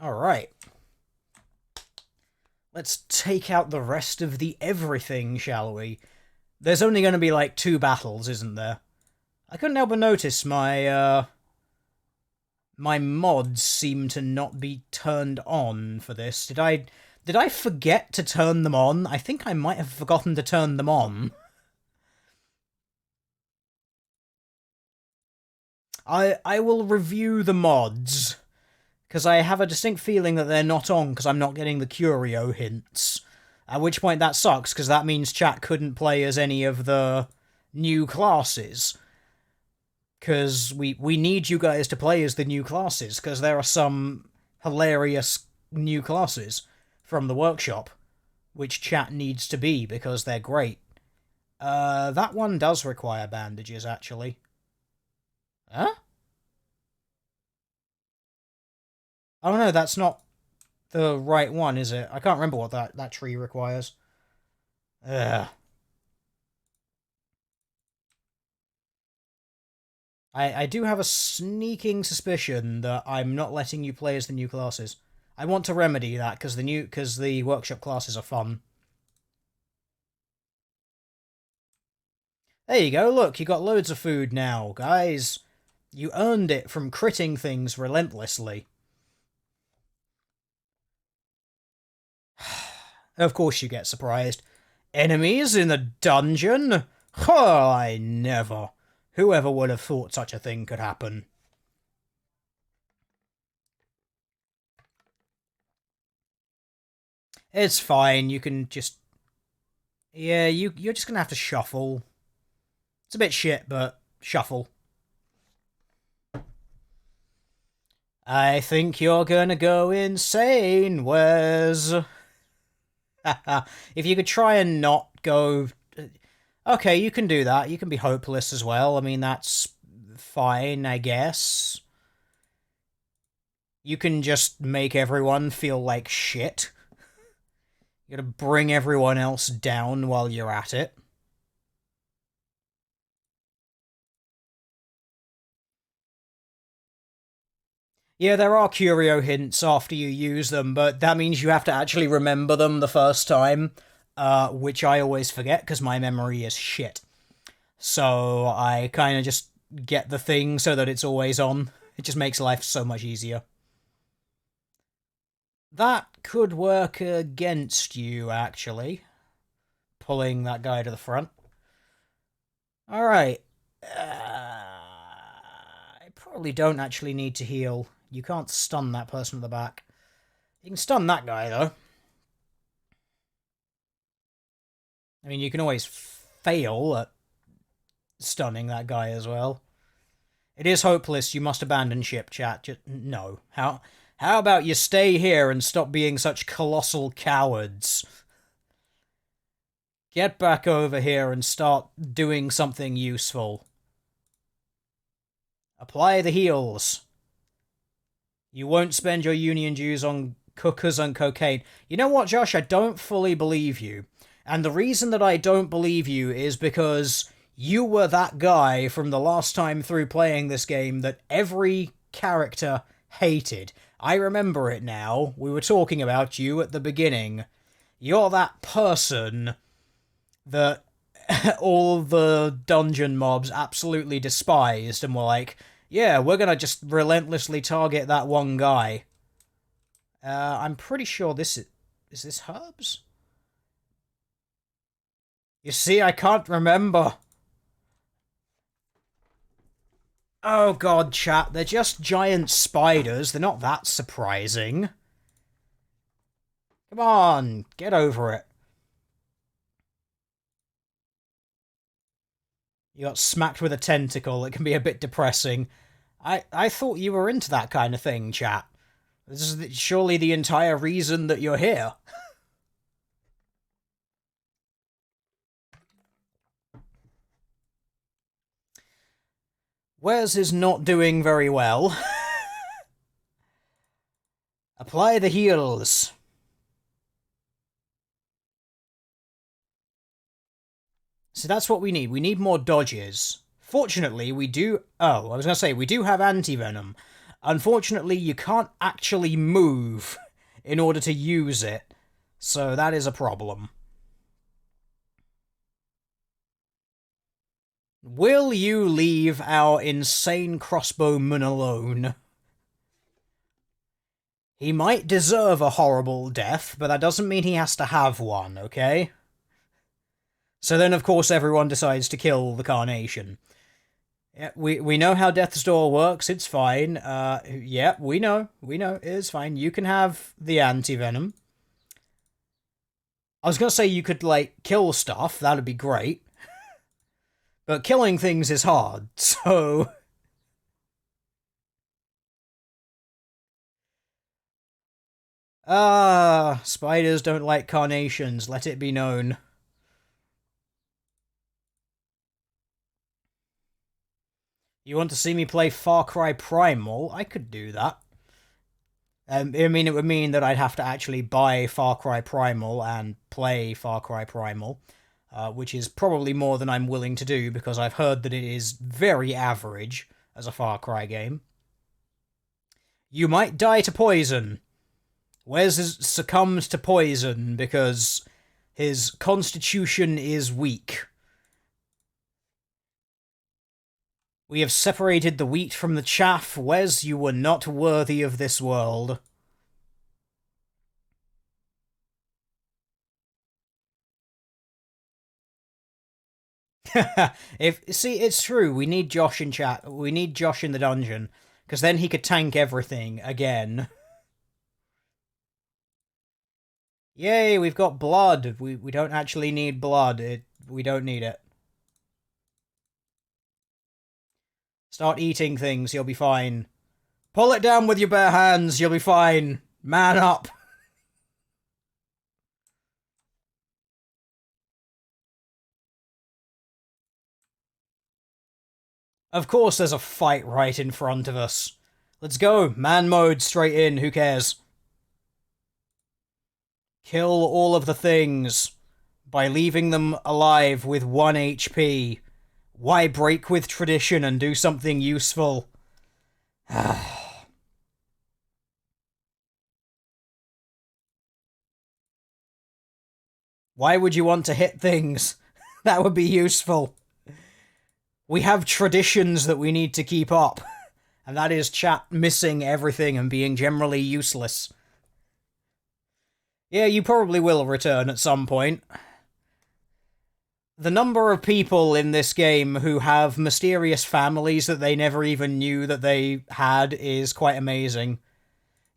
Alright. Let's take out the rest of the everything, shall we? There's only going to be like 2 battles, isn't there? I couldn't help but notice my mods seem to not be turned on for this. Did I forget to turn them on? I think I might have forgotten to turn them on. I will review the mods, because I have a distinct feeling that they're not on because I'm not getting the Curio hints. At which point that sucks, because that means chat couldn't play as any of the new classes. Because we need you guys to play as the new classes, because there are some hilarious new classes from the workshop, which chat needs to be, because they're great. That one does require bandages, actually. Huh? Oh no, that's not the right one, is it? I can't remember what that tree requires. Ugh. I do have a sneaking suspicion that I'm not letting you play as the new classes. I want to remedy that, because the workshop classes are fun. There you go, look, you got loads of food now, guys. You earned it from critting things relentlessly. Of course you get surprised. Enemies in the dungeon? Oh, I never. Whoever would have thought such a thing could happen? It's fine, you can just... Yeah, you're just gonna have to shuffle. It's a bit shit, but shuffle. I think you're gonna go insane, Wes. If you could try and not go... Okay, you can do that. You can be hopeless as well. I mean, that's fine, I guess. You can just make everyone feel like shit. You gotta bring everyone else down while you're at it. Yeah, there are curio hints after you use them, but that means you have to actually remember them the first time, which I always forget because my memory is shit. So I kind of just get the thing so that it's always on. It just makes life so much easier. That could work against you, actually. Pulling that guy to the front. Alright. I probably don't actually need to heal. You can't stun that person at the back. You can stun that guy, though. I mean, you can always fail at stunning that guy as well. It is hopeless. You must abandon ship, chat. No. How about you stay here and stop being such colossal cowards? Get back over here and start doing something useful. Apply the heals. You won't spend your union dues on cookers and cocaine. You know what, Josh? I don't fully believe you. And the reason that I don't believe you is because you were that guy from the last time through playing this game that every character hated. I remember it now. We were talking about you at the beginning. You're that person that all the dungeon mobs absolutely despised and were like, yeah, we're gonna just relentlessly target that one guy. I'm pretty sure this is this herbs? You see, I can't remember. Oh god, chat, they're just giant spiders. They're not that surprising. Come on, get over it. You got smacked with a tentacle. It can be a bit depressing. I thought you were into that kind of thing, chat. This is surely the entire reason that you're here. Wes is not doing very well. Apply the heals. So that's what we need. We need more dodges. Fortunately, we do... Oh, I was going to say, we do have anti-venom. Unfortunately, you can't actually move in order to use it. So that is a problem. Will you leave our insane crossbowman alone? He might deserve a horrible death, but that doesn't mean he has to have one, okay? So then, of course, everyone decides to kill the Carnation. Yeah, we know how Death's Door works, it's fine. Yeah, we know, it is fine. You can have the anti-venom. I was gonna say you could, like, kill stuff, that'd be great. But killing things is hard, so... Spiders don't like carnations, let it be known. You want to see me play Far Cry Primal? I could do that. I mean, it would mean that I'd have to actually buy Far Cry Primal and play Far Cry Primal, which is probably more than I'm willing to do because I've heard that it is very average as a Far Cry game. You might die to poison. Wes succumbs to poison because his constitution is weak. We have separated the wheat from the chaff. Wes, you were not worthy of this world. See, it's true. We need Josh in chat. We need Josh in the dungeon because then he could tank everything again. Yay, we've got blood. We don't actually need blood. We don't need it. Start eating things, you'll be fine. Pull it down with your bare hands, you'll be fine. Man up. Of course there's a fight right in front of us. Let's go. Man mode straight in, who cares? Kill all of the things by leaving them alive with 1 HP. Why break with tradition and do something useful? Why would you want to hit things? That would be useful. We have traditions that we need to keep up. And that is chat missing everything and being generally useless. Yeah, you probably will return at some point. The number of people in this game who have mysterious families that they never even knew that they had is quite amazing.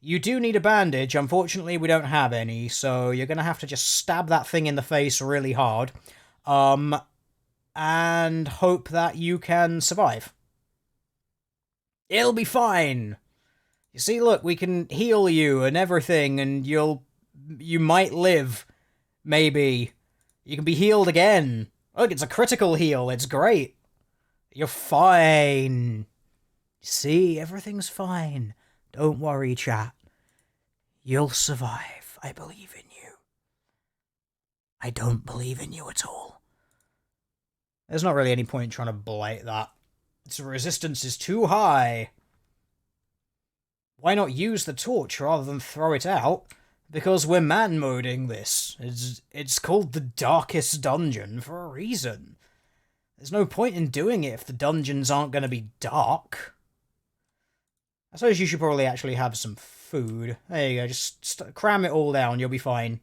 You do need a bandage. Unfortunately, we don't have any, so you're going to have to just stab that thing in the face really hard. And hope that you can survive. It'll be fine. You see, look, we can heal you and everything, and you might live. Maybe. You can be healed again. Look, it's a critical heal. It's great. You're fine. See, everything's fine. Don't worry, chat. You'll survive. I believe in you. I don't believe in you at all. There's not really any point trying to blight that. Its resistance is too high. Why not use the torch rather than throw it out? Because we're man-moding this. It's called the Darkest Dungeon for a reason. There's no point in doing it if the dungeons aren't going to be dark. I suppose you should probably actually have some food. There you go, just cram it all down, you'll be fine.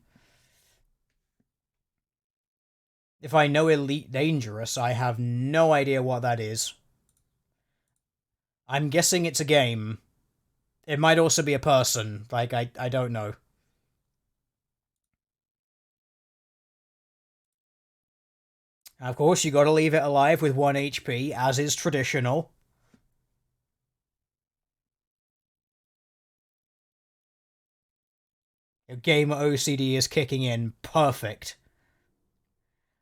If I know Elite Dangerous, I have no idea what that is. I'm guessing it's a game. It might also be a person. Like, I don't know. Of course, you gotta leave it alive with 1 HP, as is traditional. Your gamer OCD is kicking in. Perfect.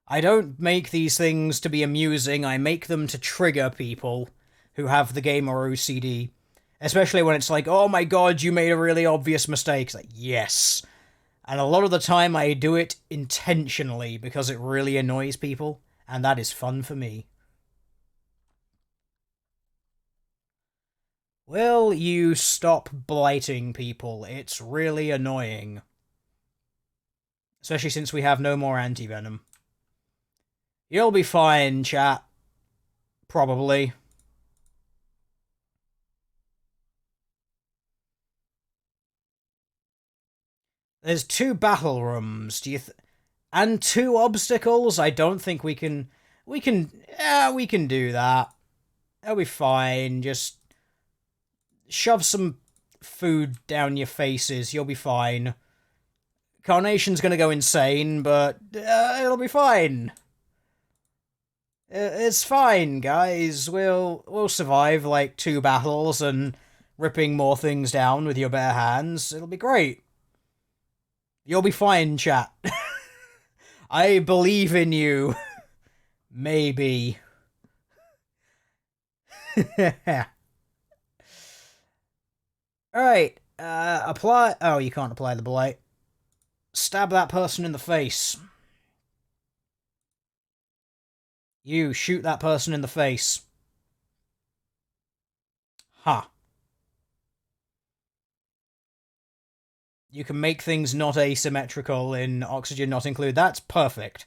I don't make these things to be amusing, I make them to trigger people who have the gamer OCD. Especially when it's like, oh my god, you made a really obvious mistake. It's like, yes. And a lot of the time I do it intentionally because it really annoys people, and that is fun for me. Will you stop blighting people? It's really annoying. Especially since we have no more anti-venom. You'll be fine, chat. Probably. There's 2 battle rooms. And 2 obstacles? I don't think we can... we can do that. That'll be fine. Just shove some food down your faces. You'll be fine. Carnation's gonna go insane, but it'll be fine. It's fine, guys. We'll survive like 2 battles and ripping more things down with your bare hands. It'll be great. You'll be fine, chat. I believe in you. Maybe. Alright. Apply... oh, you can't apply the blight. Stab that person in the face. You shoot that person in the face. Ha. Huh. You can make things not asymmetrical in Oxygen Not Include. That's perfect.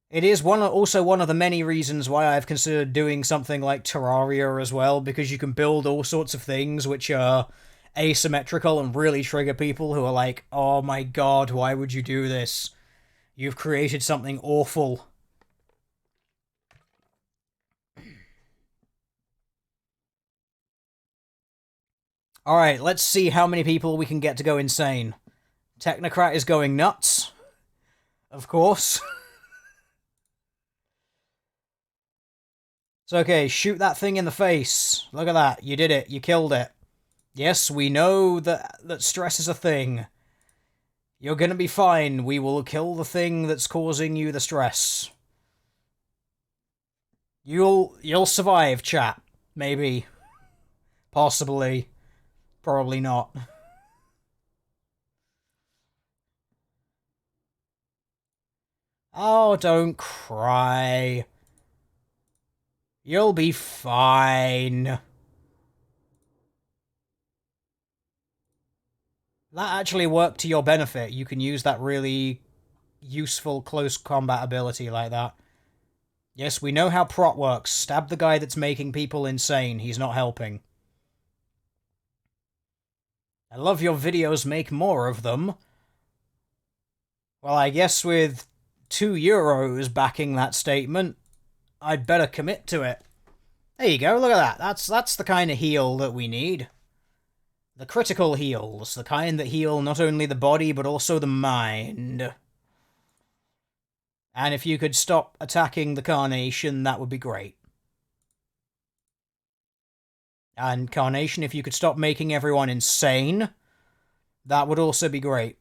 It is also one of the many reasons why I've considered doing something like Terraria as well, because you can build all sorts of things which are asymmetrical and really trigger people who are like, oh my god, why would you do this? You've created something awful. Alright, let's see how many people we can get to go insane. Technocrat is going nuts. Of course. It's okay, shoot that thing in the face. Look at that, you did it, you killed it. Yes, we know that stress is a thing. You're gonna be fine, we will kill the thing that's causing you the stress. You'll survive, chat. Maybe. Possibly. Probably not. Oh, don't cry. You'll be fine. That actually worked to your benefit. You can use that really useful close combat ability like that. Yes, we know how prot works. Stab the guy that's making people insane. He's not helping. I love your videos, make more of them. Well, I guess with €2 backing that statement, I'd better commit to it. There you go, look at that. That's the kind of heal that we need. The critical heals, the kind that heal not only the body, but also the mind. And if you could stop attacking the Carnation, that would be great. And Carnation, if you could stop making everyone insane, that would also be great.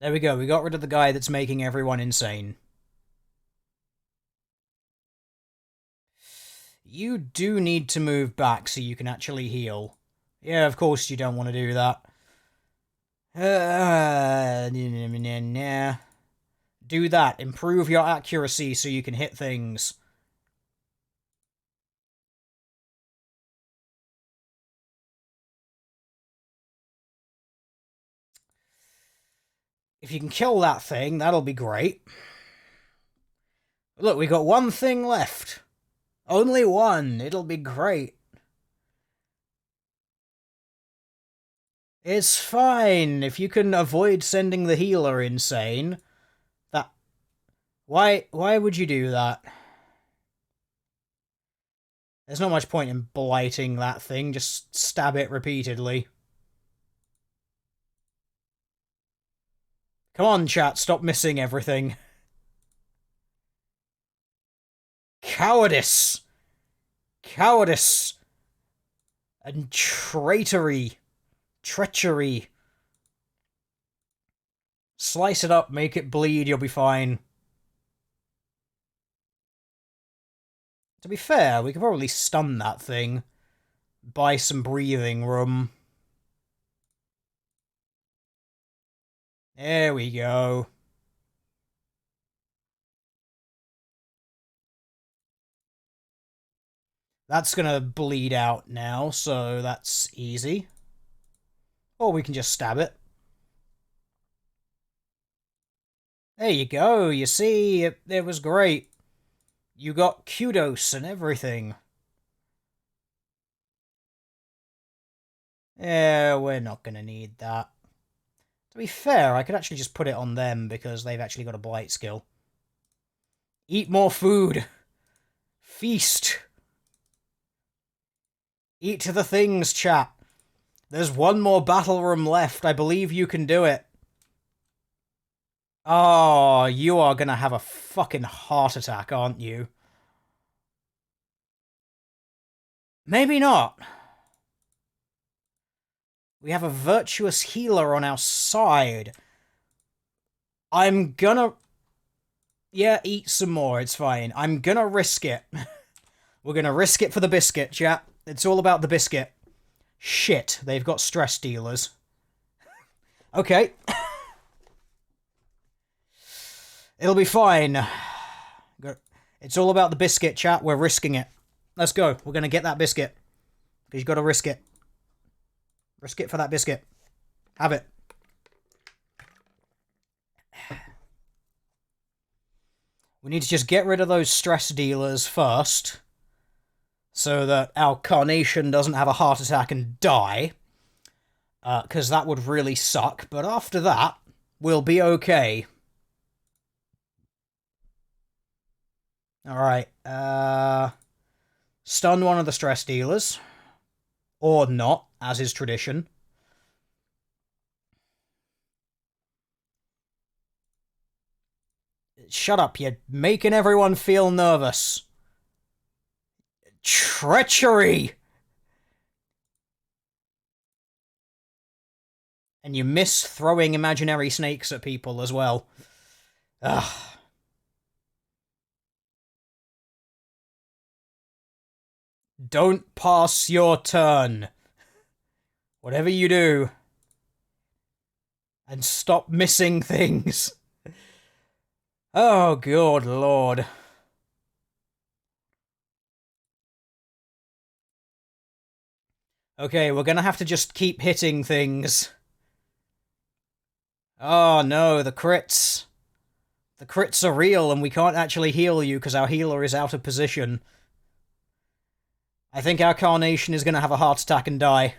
There we go, we got rid of the guy that's making everyone insane. You do need to move back so you can actually heal. Yeah, of course you don't want to do that. Do that. Improve your accuracy so you can hit things. If you can kill that thing, that'll be great. Look, we got one thing left. Only one. It'll be great. It's fine. If you can avoid sending the healer insane, that... Why would you do that? There's not much point in blighting that thing. Just stab it repeatedly. Come on, chat. Stop missing everything. Cowardice! Cowardice! And treachery. Slice it up, make it bleed, you'll be fine. To be fair, we could probably stun that thing. Buy some breathing room. There we go. That's gonna bleed out now, so that's easy. Or we can just stab it. There you go, you see, it was great. You got kudos and everything. Yeah, we're not gonna need that. To be fair, I could actually just put it on them because they've actually got a blight skill. Eat more food. Feast. Eat the things, chat. There's one more battle room left. I believe you can do it. Oh, you are gonna have a fucking heart attack, aren't you? Maybe not. We have a virtuous healer on our side. I'm gonna... Yeah, eat some more, it's fine. I'm gonna risk it. We're gonna risk it for the biscuit, chat. It's all about the biscuit. Shit, they've got stress dealers. Okay. It'll be fine. It's all about the biscuit, chat. We're risking it. Let's go. We're gonna get that biscuit. Because you gotta risk it. Risk it for that biscuit. Have it. We need to just get rid of those stress dealers first. So that our Carnation doesn't have a heart attack and die. Because that would really suck. But after that, we'll be okay. Alright. Stun one of the stress dealers. Or not, as is tradition. Shut up, you're making everyone feel nervous. Treachery! And you miss throwing imaginary snakes at people as well. Ugh. Don't pass your turn. Whatever you do. And stop missing things. Oh, good lord. Okay, we're gonna have to just keep hitting things. Oh no, the crits. The crits are real and we can't actually heal you because our healer is out of position. I think our Carnation is gonna have a heart attack and die.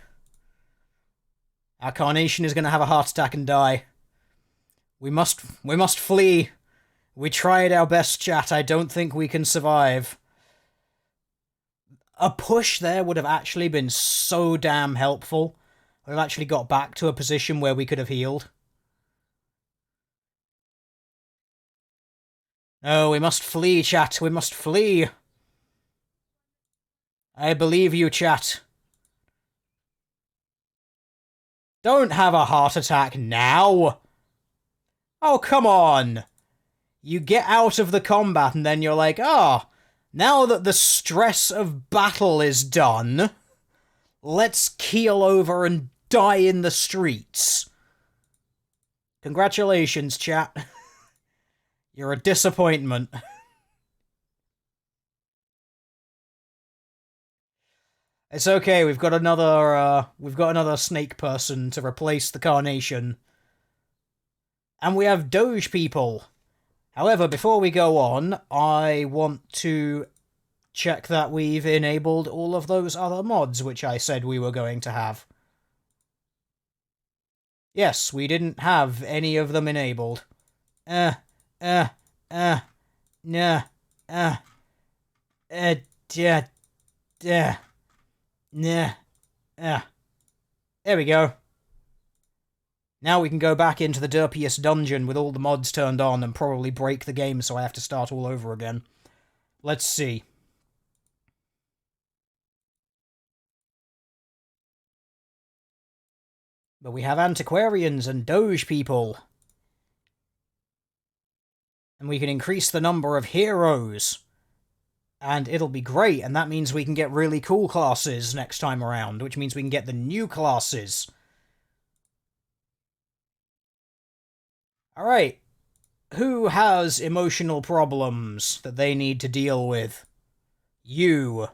Our Carnation is gonna have a heart attack and die. We must flee. We tried our best, chat. I don't think we can survive. A push there would have actually been so damn helpful. We've actually got back to a position where we could have healed. No, we must flee, chat. We must flee. I believe you, chat. Don't have a heart attack now. Oh, come on. You get out of the combat and then you're like, oh, now that the stress of battle is done, let's keel over and die in the streets. Congratulations, chat. You're a disappointment. It's okay, we've got another snake person to replace the Carnation. And we have Doge people. However, before we go on, I want to check that we've enabled all of those other mods which I said we were going to have. Yes, we didn't have any of them enabled. Nah, yeah, nah, there we go. Now we can go back into the derpiest dungeon with all the mods turned on and probably break the game so I have to start all over again. Let's see. But we have antiquarians and doge people. And we can increase the number of heroes. And it'll be great, and that means we can get really cool classes next time around, which means we can get the new classes. Alright. Who has emotional problems that they need to deal with? You.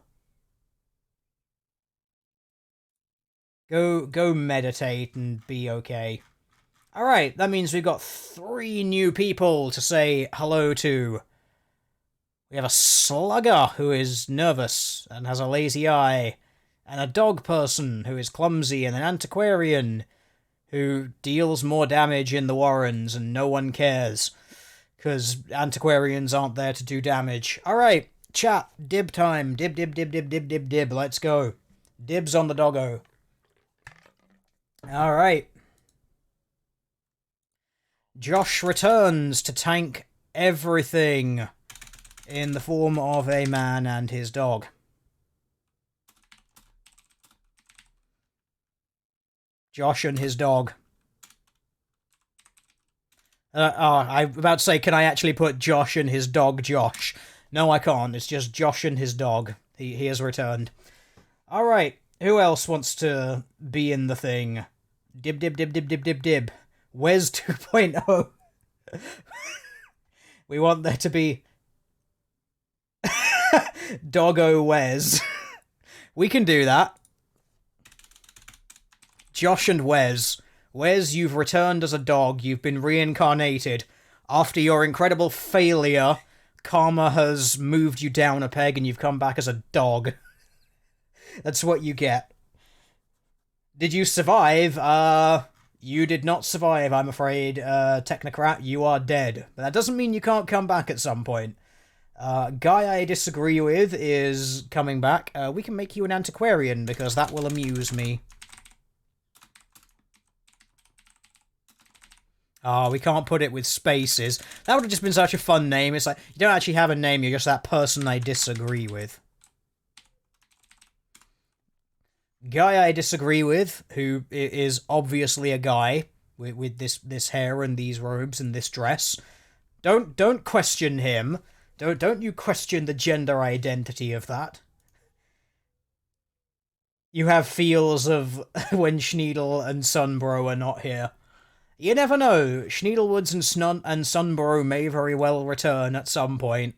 Go meditate and be okay. Alright, that means we've got 3 new people to say hello to. We have a slugger who is nervous and has a lazy eye, and a dog person who is clumsy, and an antiquarian who deals more damage in the Warrens and no one cares, because antiquarians aren't there to do damage. Alright, chat, dib time. Dib, dib, dib, dib, dib, dib, dib. Let's go. Dibs on the doggo. Alright. Josh returns to tank everything in the form of a man and his dog. Josh and his dog. I'm about to say, can I actually put Josh and his dog Josh? No, I can't. It's just Josh and his dog. He has returned. Alright, who else wants to be in the thing? Dib, dib, dib, dib, dib, dib, dib. Wes 2.0. We want there to be Doggo Wes. We can do that. Josh and Wes. Wes, you've returned as a dog. You've been reincarnated. After your incredible failure, karma has moved you down a peg and you've come back as a dog. That's what you get. Did you survive? You did not survive, I'm afraid. Technocrat, you are dead. But that doesn't mean you can't come back at some point. Guy I disagree with is coming back. We can make you an antiquarian because that will amuse me. Oh, we can't put it with spaces. That would have just been such a fun name. It's like, you don't actually have a name, you're just that person I disagree with. Guy I disagree with, who is obviously a guy with this hair and these robes and this dress. Don't question him. Don't you question the gender identity of that. You have feels of when Schneedle and Sunbro are not here. You never know. Schneedlewoods and Sunbro may very well return at some point.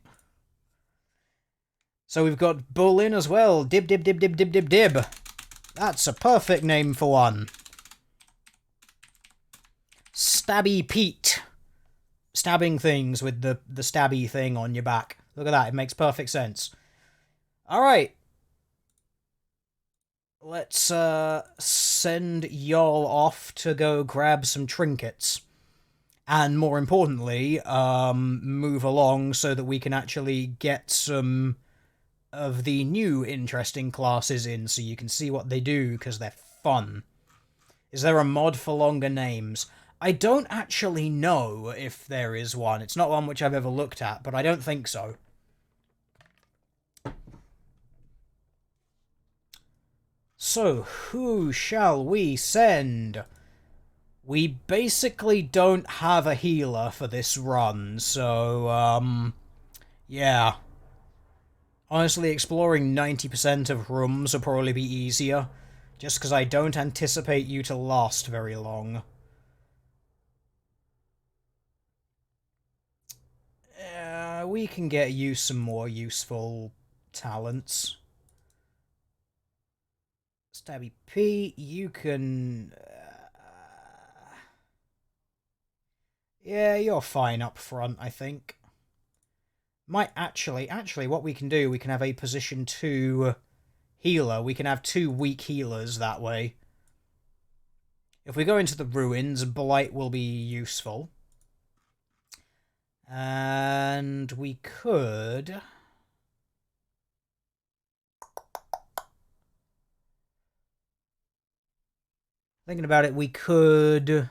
So we've got Bullin as well. Dib, dib, dib, dib, dib, dib, dib. That's a perfect name for one. Stabby Pete. Stabbing things with the stabby thing on your back. Look at that, it makes perfect sense. Alright. Let's send y'all off to go grab some trinkets. And more importantly, move along so that we can actually get some of the new interesting classes in so you can see what they do, because they're fun. Is there a mod for longer names? I don't actually know if there is one. It's not one which I've ever looked at, but I don't think so. So, who shall we send? We basically don't have a healer for this run, so, yeah. Honestly, exploring 90% of rooms will probably be easier, just because I don't anticipate you to last very long. We can get you some more useful talents. Stabby P, you can... yeah, you're fine up front, I think. Might actually, what we can do, we can have a position 2 healer. We can have 2 weak healers that way. If we go into the ruins, Blight will be useful. And we could... thinking about it, we could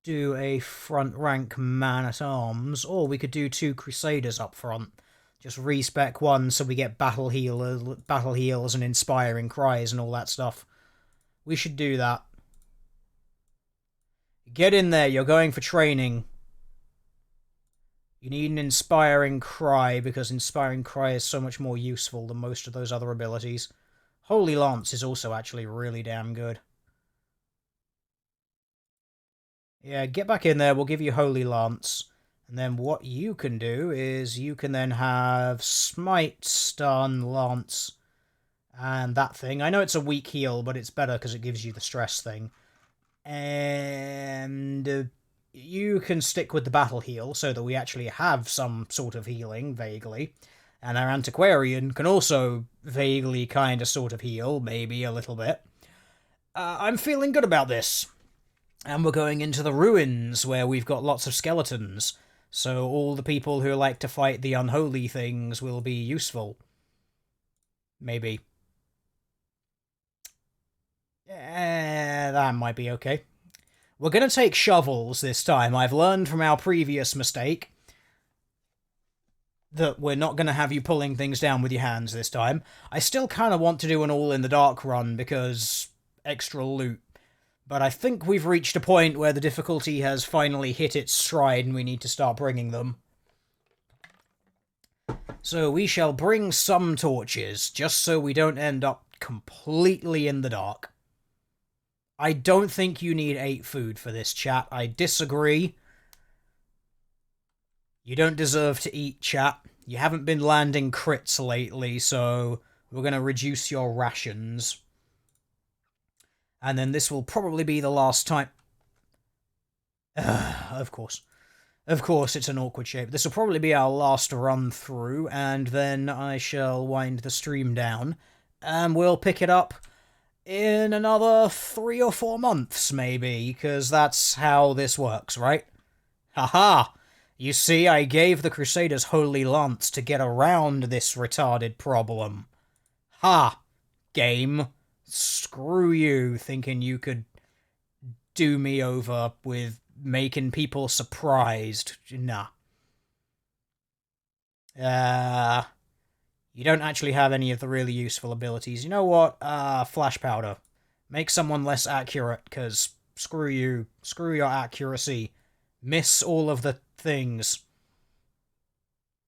do a front rank man-at-arms, or we could do 2 Crusaders up front. Just respec 1 so we get battle heals and inspiring cries and all that stuff. We should do that. Get in there, you're going for training. You need an inspiring cry, because inspiring cry is so much more useful than most of those other abilities. Holy Lance is also actually really damn good. Yeah, get back in there, we'll give you Holy Lance. And then what you can do is you can then have Smite, Stun, Lance, and that thing. I know it's a weak heal, but it's better because it gives you the stress thing. And you can stick with the battle heal so that we actually have some sort of healing, vaguely. And our Antiquarian can also vaguely kind of sort of heal, maybe a little bit. I'm feeling good about this. And we're going into the ruins where we've got lots of skeletons. So all the people who like to fight the unholy things will be useful. Maybe. That might be okay. We're going to take shovels this time. I've learned from our previous mistake that we're not going to have you pulling things down with your hands this time. I still kind of want to do an all-in-the-dark run because extra loot. But I think we've reached a point where the difficulty has finally hit its stride and we need to start bringing them. So we shall bring some torches, just so we don't end up completely in the dark. I don't think you need 8 food for this, chat. I disagree. You don't deserve to eat, chat. You haven't been landing crits lately, so we're going to reduce your rations. And then this will probably be the last time... of course. Of course, it's an awkward shape. This will probably be our last run through, and then I shall wind the stream down. And we'll pick it up in another 3 or 4 months, maybe, because that's how this works, right? Haha! You see, I gave the Crusaders Holy Lance to get around this retarded problem. Ha! Game. Screw you, thinking you could do me over with making people surprised. Nah. You don't actually have any of the really useful abilities. You know what? Flash powder. Make someone less accurate, because screw you. Screw your accuracy. Miss all of the things.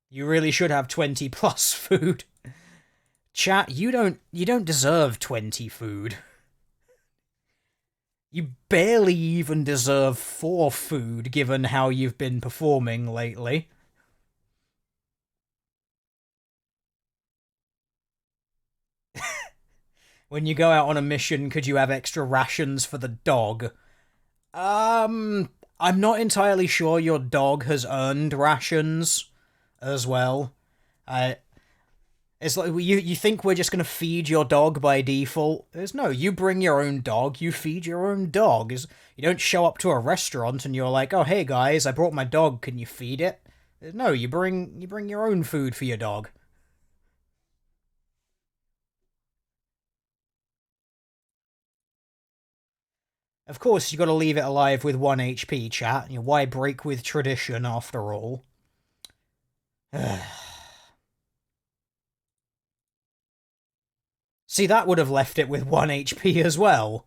You really should have 20 plus food. Chat, you don't deserve 20 food. You barely even deserve 4 food, given how you've been performing lately. When you go out on a mission, could you have extra rations for the dog? I'm not entirely sure your dog has earned rations as well. It's like you think we're just gonna feed your dog by default? No, you bring your own dog, you feed your own dog. You don't show up to a restaurant and you're like, oh hey guys, I brought my dog, can you feed it? No, you bring your own food for your dog. Of course, you got to leave it alive with 1 HP, chat. Why break with tradition, after all? See, that would have left it with 1 HP as well.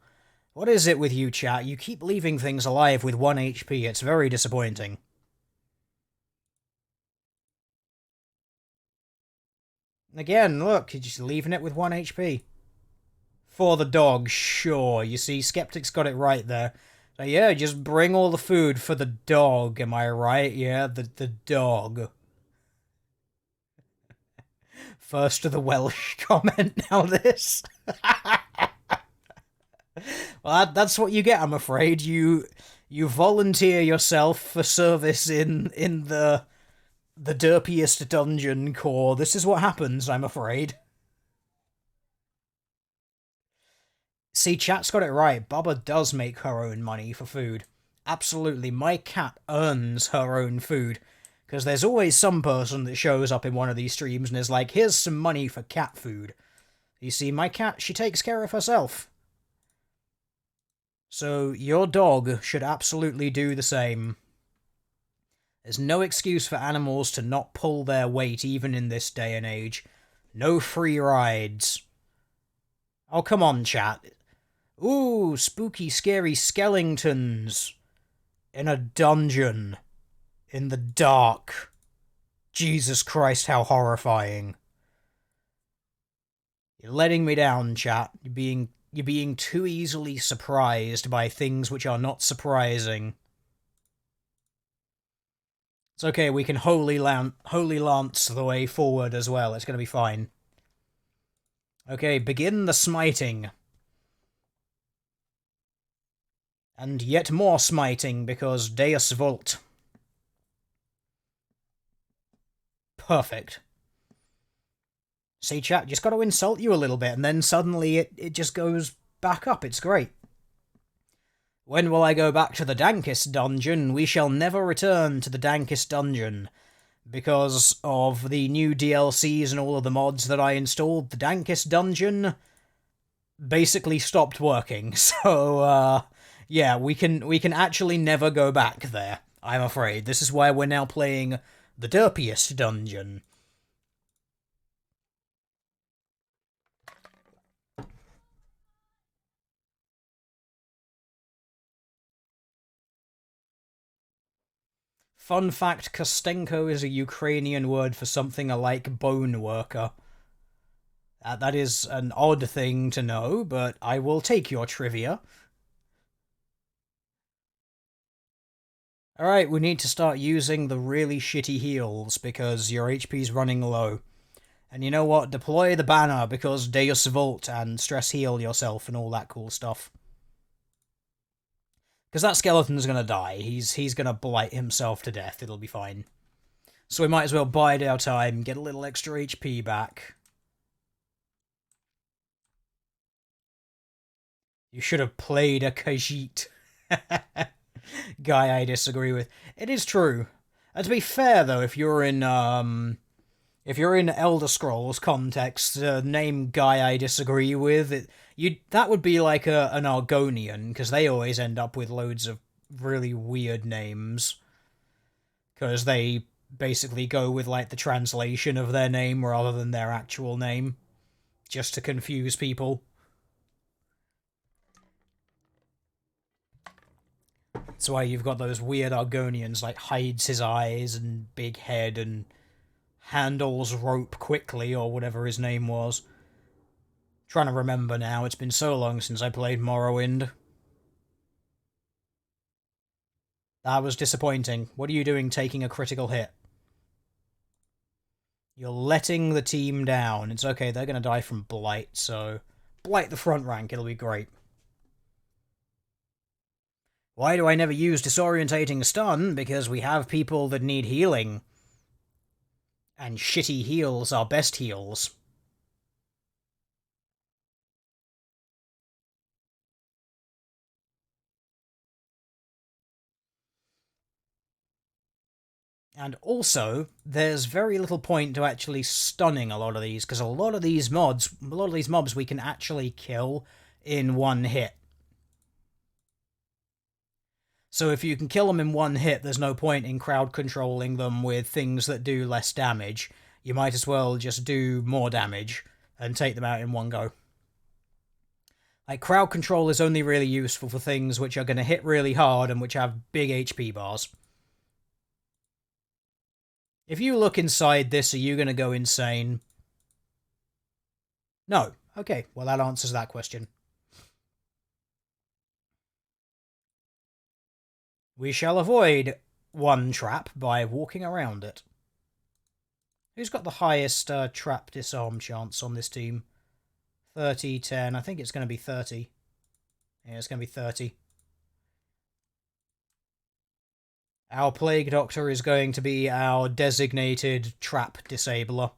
What is it with you, chat? You keep leaving things alive with 1 HP. It's very disappointing. Again, look, you're just leaving it with 1 HP. For the dog, sure. You see, Skeptic's got it right there. So yeah, just bring all the food for the dog, am I right? Yeah, the dog. First to the Welsh comment, now this. Well, that's what you get, I'm afraid. You volunteer yourself for service in the derpiest dungeon core. This is what happens, I'm afraid. See, chat's got it right. Bubba does make her own money for food. Absolutely, my cat earns her own food. Because there's always some person that shows up in one of these streams and is like, here's some money for cat food. You see, my cat, she takes care of herself. So your dog should absolutely do the same. There's no excuse for animals to not pull their weight even in this day and age. No free rides. Oh, come on, chat. Ooh, spooky, scary skeletons. In a dungeon. In the dark. Jesus Christ, how horrifying. You're letting me down, chat. You're being too easily surprised by things which are not surprising. It's okay, we can holy lance the way forward as well. It's gonna be fine. Okay, begin the smiting. And yet more smiting, because Deus Vult. Perfect. See, chat, just got to insult you a little bit, and then suddenly it just goes back up. It's great. When will I go back to the dankest dungeon? We shall never return to the dankest dungeon. Because of the new DLCs and all of the mods that I installed, the dankest dungeon basically stopped working. So, yeah, we can actually never go back there, I'm afraid. This is why we're now playing the derpiest dungeon. Fun fact, Kostenko is a Ukrainian word for something like bone worker. That is an odd thing to know, but I will take your trivia. Alright, we need to start using the really shitty heals, because your HP's running low. And you know what? Deploy the banner, because Deus Vult and stress heal yourself and all that cool stuff. Because that skeleton's gonna die. He's gonna blight himself to death. It'll be fine. So we might as well bide our time, get a little extra HP back. You should have played a Khajiit. Guy I disagree with. It is true. And to be fair, though, if you're in If you're in Elder Scrolls context, name guy I disagree with, that would be like an Argonian, because they always end up with loads of really weird names. Because they basically go with like the translation of their name rather than their actual name, just to confuse people. That's why you've got those weird Argonians like hides his eyes and big head and handles rope quickly, or whatever his name was. Trying to remember now, it's been so long since I played Morrowind. That was disappointing. What are you doing taking a critical hit? You're letting the team down. It's okay, they're going to die from Blight, so... Blight the front rank, it'll be great. Why do I never use Disorientating Stun? Because we have people that need healing. And shitty heals are best heals. And also, there's very little point to actually stunning a lot of these, because a lot of these mobs we can actually kill in one hit. So if you can kill them in one hit, there's no point in crowd controlling them with things that do less damage. You might as well just do more damage and take them out in one go. Like, crowd control is only really useful for things which are going to hit really hard and which have big HP bars. If you look inside this, are you going to go insane? No. Okay, well that answers that question. We shall avoid one trap by walking around it. Who's got the highest trap disarm chance on this team? 30, 10. I think it's going to be 30. Yeah, it's going to be 30. Our Plague Doctor is going to be our designated trap disabler.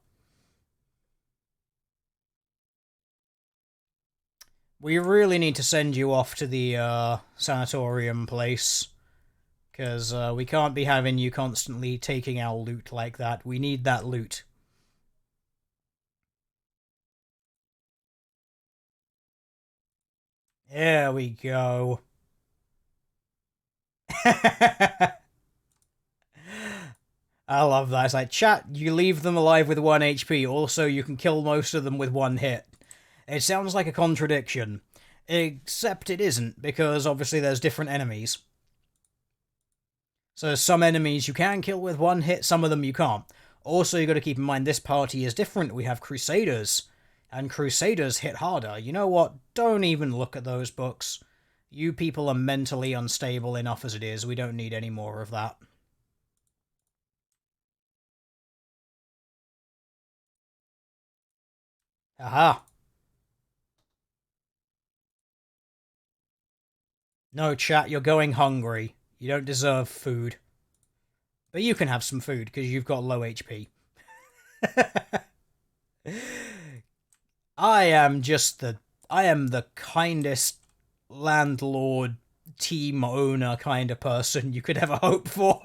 We really need to send you off to the sanatorium place. Because we can't be having you constantly taking our loot like that. We need that loot. There we go. I love that. It's like, chat, you leave them alive with 1 HP. Also, you can kill most of them with 1 hit. It sounds like a contradiction. Except it isn't, because obviously there's different enemies. So some enemies you can kill with 1 hit, some of them you can't. Also, you got to keep in mind this party is different. We have Crusaders, and Crusaders hit harder. You know what? Don't even look at those books. You people are mentally unstable enough as it is. We don't need any more of that. Aha. No, chat, you're going hungry. You don't deserve food. But you can have some food, because you've got low HP. I am the kindest landlord, team owner kind of person you could ever hope for.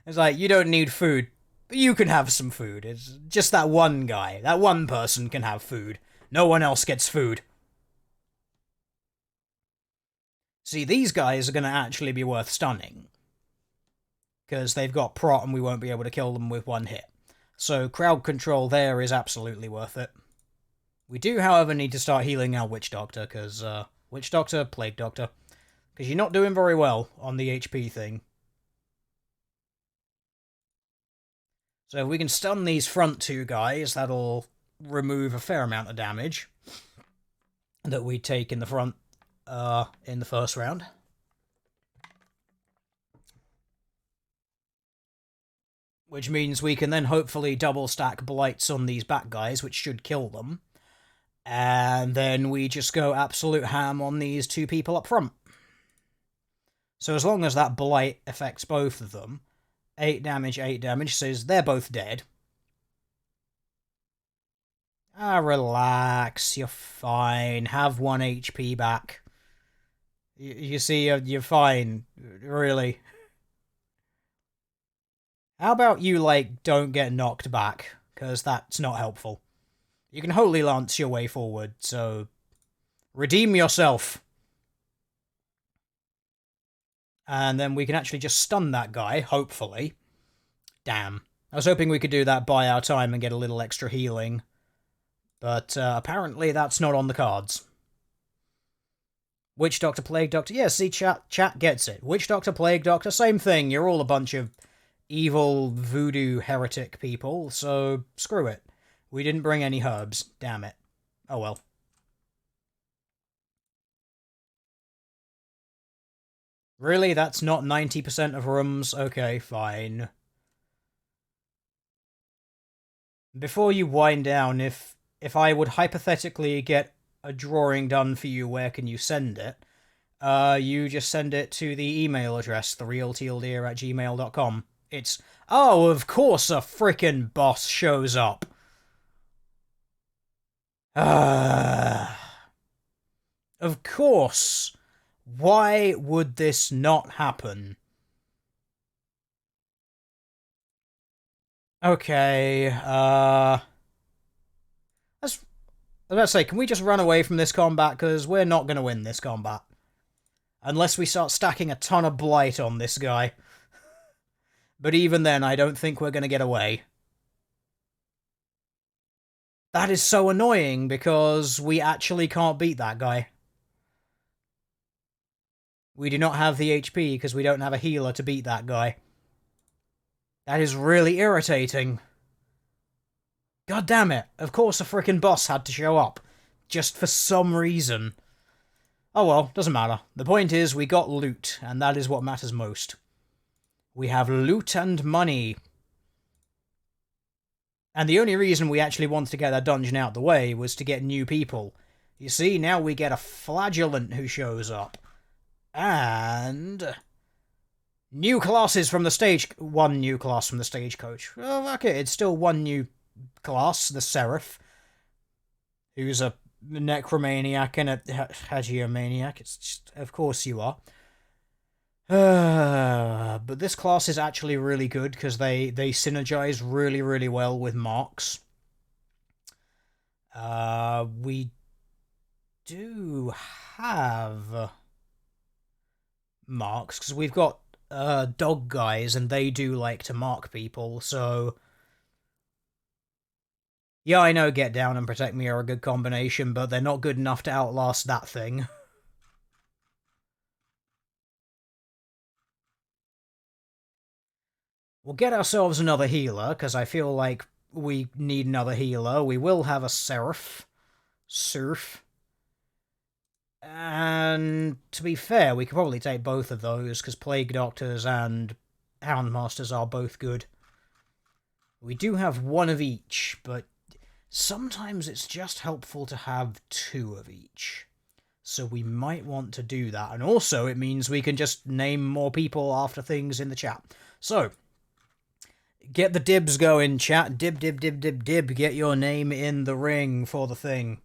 It's like, you don't need food, but you can have some food. It's just that one guy, that one person can have food. No one else gets food. See, these guys are going to actually be worth stunning. Because they've got prot and we won't be able to kill them with 1 hit. So crowd control there is absolutely worth it. We do, however, need to start healing our Witch Doctor, because, Witch Doctor, Plague Doctor. Because you're not doing very well on the HP thing. So if we can stun these front 2 guys, that'll remove a fair amount of damage that we take in the front, in the first round. Which means we can then hopefully double stack blights on these back guys, which should kill them. And then we just go absolute ham on these 2 people up front. So as long as that blight affects both of them, 8 damage, so they're both dead. Ah, relax, you're fine. Have 1 HP back. You see, you're fine, really. How about you, like, don't get knocked back? Because that's not helpful. You can Holy Lance your way forward, so... redeem yourself. And then we can actually just stun that guy, hopefully. Damn. I was hoping we could do that, buy our time, and get a little extra healing. But apparently that's not on the cards. Witch Doctor, Plague Doctor. Yeah, see, chat gets it. Witch Doctor, Plague Doctor, same thing. You're all a bunch of evil voodoo heretic people, so screw it. We didn't bring any herbs. Damn it. Oh well. Really? That's not 90% of rooms? Okay, fine. Before you wind down, if I would hypothetically get a drawing done for you, where can you send it? You just send it to the email address, therealtealdear@gmail.com. It's... oh, of course a frickin' boss shows up. Of course. Why would this not happen? Okay, I was about to say, can we just run away from this combat? Because we're not going to win this combat. Unless we start stacking a ton of blight on this guy. But even then, I don't think we're going to get away. That is so annoying, because we actually can't beat that guy. We do not have the HP, because we don't have a healer to beat that guy. That is really irritating. God damn it. Of course a frickin' boss had to show up. Just for some reason. Oh well, doesn't matter. The point is, we got loot, and that is what matters most. We have loot and money. And the only reason we actually wanted to get that dungeon out the way was to get new people. You see, now we get a Flagellant who shows up. And... new classes from the stage... one new class from the stagecoach. Oh, okay, it's still one new class, the Seraph. Who's a necromaniac and a hagiomaniac. It's just... of course you are. But this class is actually really good, because they synergize really, really well with marks. We do have... marks, because we've got dog guys, and they do like to mark people, so... yeah, I know Get Down and Protect Me are a good combination, but they're not good enough to outlast that thing. We'll get ourselves another healer, because I feel like we need another healer. We will have a Seraph. And to be fair, we could probably take both of those, because Plague Doctors and Houndmasters are both good. We do have one of each, but sometimes it's just helpful to have two of each. So we might want to do that. And also, it means we can just name more people after things in the chat. So, get the dibs going, chat. Dib, dib, dib, dib, dib. Get your name in the ring for the thing.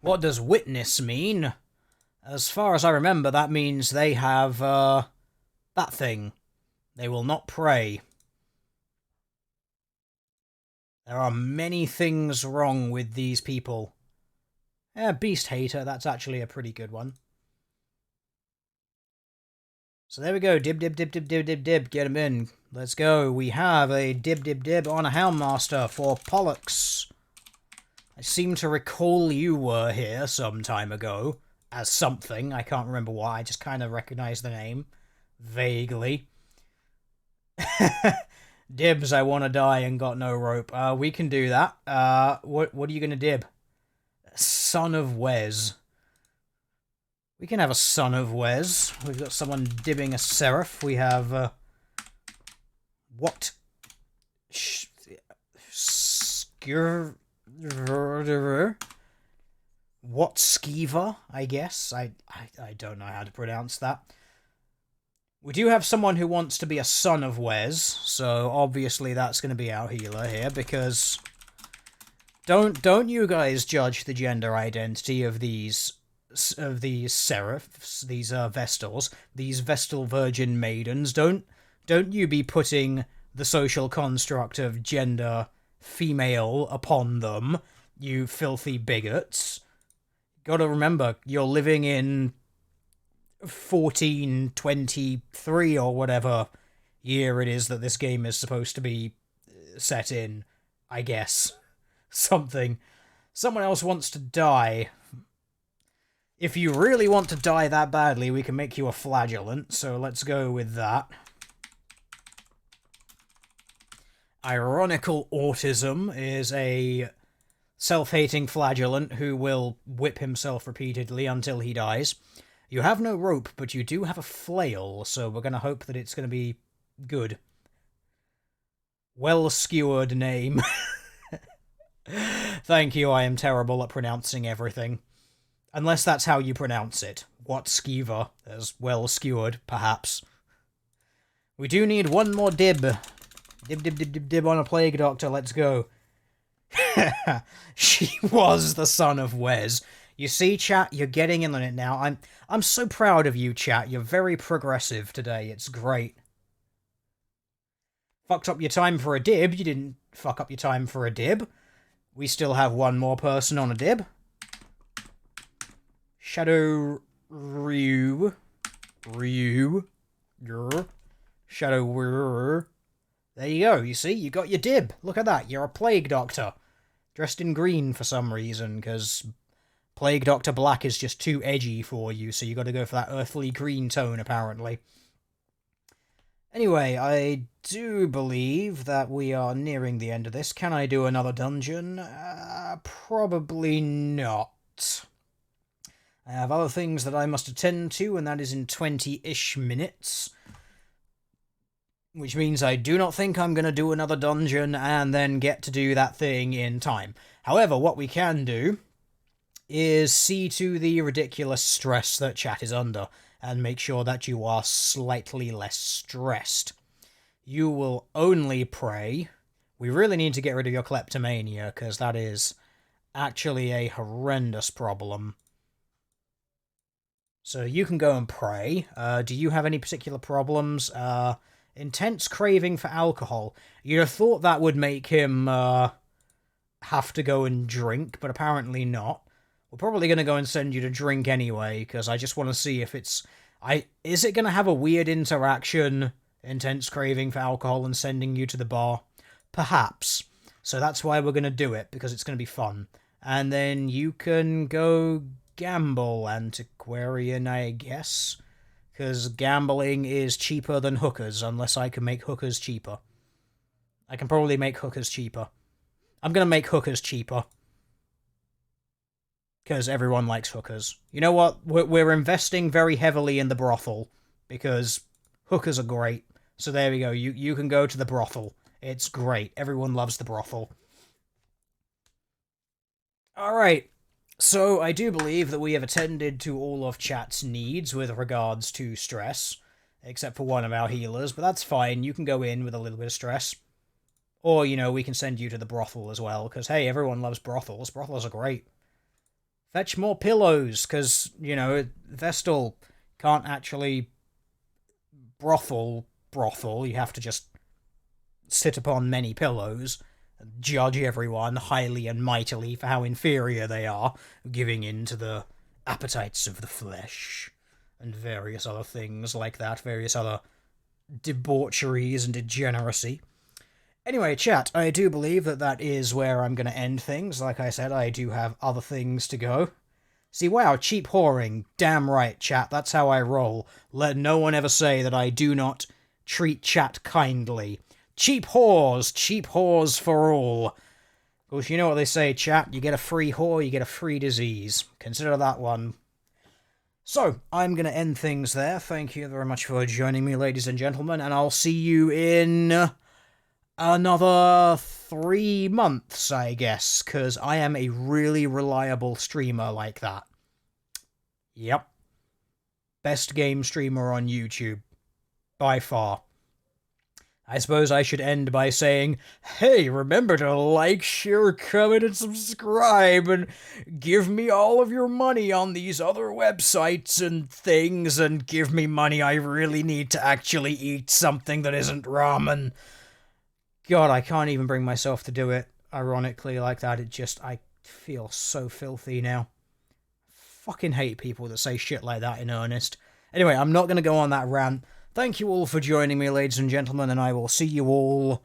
What does witness mean? As far as I remember, that means they have, that thing. They will not pray. There are many things wrong with these people. Beast Hater, that's actually a pretty good one. So there we go, dib, dib, dib, dib, dib, dib, dib, get him in. Let's go. We have a dib, dib, dib on a Houndmaster for Pollux. I seem to recall you were here some time ago as something. I can't remember why, I just kind of recognize the name. Vaguely. Dibs, I want to die and got no rope. We can do that. What are you going to dib? Son of Wes. We can have a Son of Wes. We've got someone dibbing a Seraph. We have, what? What Skeever, I guess. I don't know how to pronounce that. We do have someone who wants to be a Son of Wes, so obviously that's going to be our healer here, because don't you guys judge the gender identity of these these Seraphs, these Vestals, these Vestal Virgin Maidens. Don't you be putting the social construct of gender female upon them, you filthy bigots. Gotta remember, you're living in 1423 or whatever year it is that this game is supposed to be set in, I guess. Something. Someone else wants to die. If you really want to die that badly, we can make you a Flagellant, so let's go with that. Ironical Autism is a self-hating Flagellant who will whip himself repeatedly until he dies. You have no rope, but you do have a flail, so we're going to hope that it's going to be good. Well-skewered name. Thank you, I am terrible at pronouncing everything. Unless that's how you pronounce it. What skewer, as well-skewered, perhaps. We do need one more dib. Dib on a Plague Doctor, let's go. She was the son of Wes. You see, chat, you're getting in on it now. I'm so proud of you, chat. You're very progressive today. It's great. Fucked up your time for a dib. You didn't fuck up your time for a dib. We still have one more person on a dib. Shadow Ryu. Shadow Ryu. There you go. You see, you got your dib. Look at that. You're a Plague Doctor. Dressed in green for some reason, because Plague Doctor Black is just too edgy for you, so you got to go for that earthly green tone, apparently. Anyway, I do believe that we are nearing the end of this. Can I do another dungeon? Probably not. I have other things that I must attend to, and that is in 20-ish minutes. Which means I do not think I'm going to do another dungeon and then get to do that thing in time. However, what we can do is see to the ridiculous stress that chat is under and make sure that you are slightly less stressed. You will only pray. We really need to get rid of your kleptomania, because that is actually a horrendous problem. So you can go and pray. Do you have any particular problems? Intense craving for alcohol. You'd have thought that would make him have to go and drink, but apparently not. We're probably going to go and send you to drink anyway, because I just want to see if it's... Is it going to have a weird interaction, intense craving for alcohol, and sending you to the bar? Perhaps. So that's why we're going to do it, because it's going to be fun. And then you can go gamble, antiquarian, I guess. Because gambling is cheaper than hookers, unless I can make hookers cheaper. I can probably make hookers cheaper. I'm going to make hookers cheaper. Because everyone likes hookers. You know what? We're investing very heavily in the brothel. Because hookers are great. So there we go. You can go to the brothel. It's great. Everyone loves the brothel. Alright. So, I do believe that we have attended to all of chat's needs with regards to stress, except for one of our healers, but that's fine, you can go in with a little bit of stress. Or, you know, we can send you to the brothel as well, because, hey, everyone loves brothels. Brothels are great. Fetch more pillows, because, you know, Vestal can't actually brothel, you have to just sit upon many pillows. Judge everyone highly and mightily for how inferior they are, giving in to the appetites of the flesh, and various other things like that, various other debaucheries and degeneracy. Anyway, chat, I do believe that that is where I'm going to end things. Like I said, I do have other things to go. See, wow, cheap whoring. Damn right, chat, that's how I roll. Let no one ever say that I do not treat chat kindly. Cheap whores for all. Of course, you know what they say, chat. You get a free whore, you get a free disease. Consider that one. So, I'm going to end things there. Thank you very much for joining me, ladies and gentlemen, and I'll see you in another 3 months, I guess, because I am a really reliable streamer like that. Yep. Best game streamer on YouTube. By far. I suppose I should end by saying, hey, remember to like, share, comment, and subscribe, and give me all of your money on these other websites and things, and give me money I really need to actually eat something that isn't ramen. God, I can't even bring myself to do it, ironically, like that. I feel so filthy now. Fucking hate people that say shit like that in earnest. Anyway, I'm not going to go on that rant. Thank you all for joining me, ladies and gentlemen, and I will see you all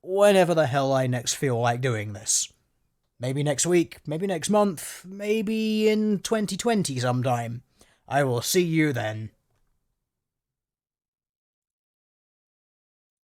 whenever the hell I next feel like doing this. Maybe next week, maybe next month, maybe in 2020 sometime. I will see you then.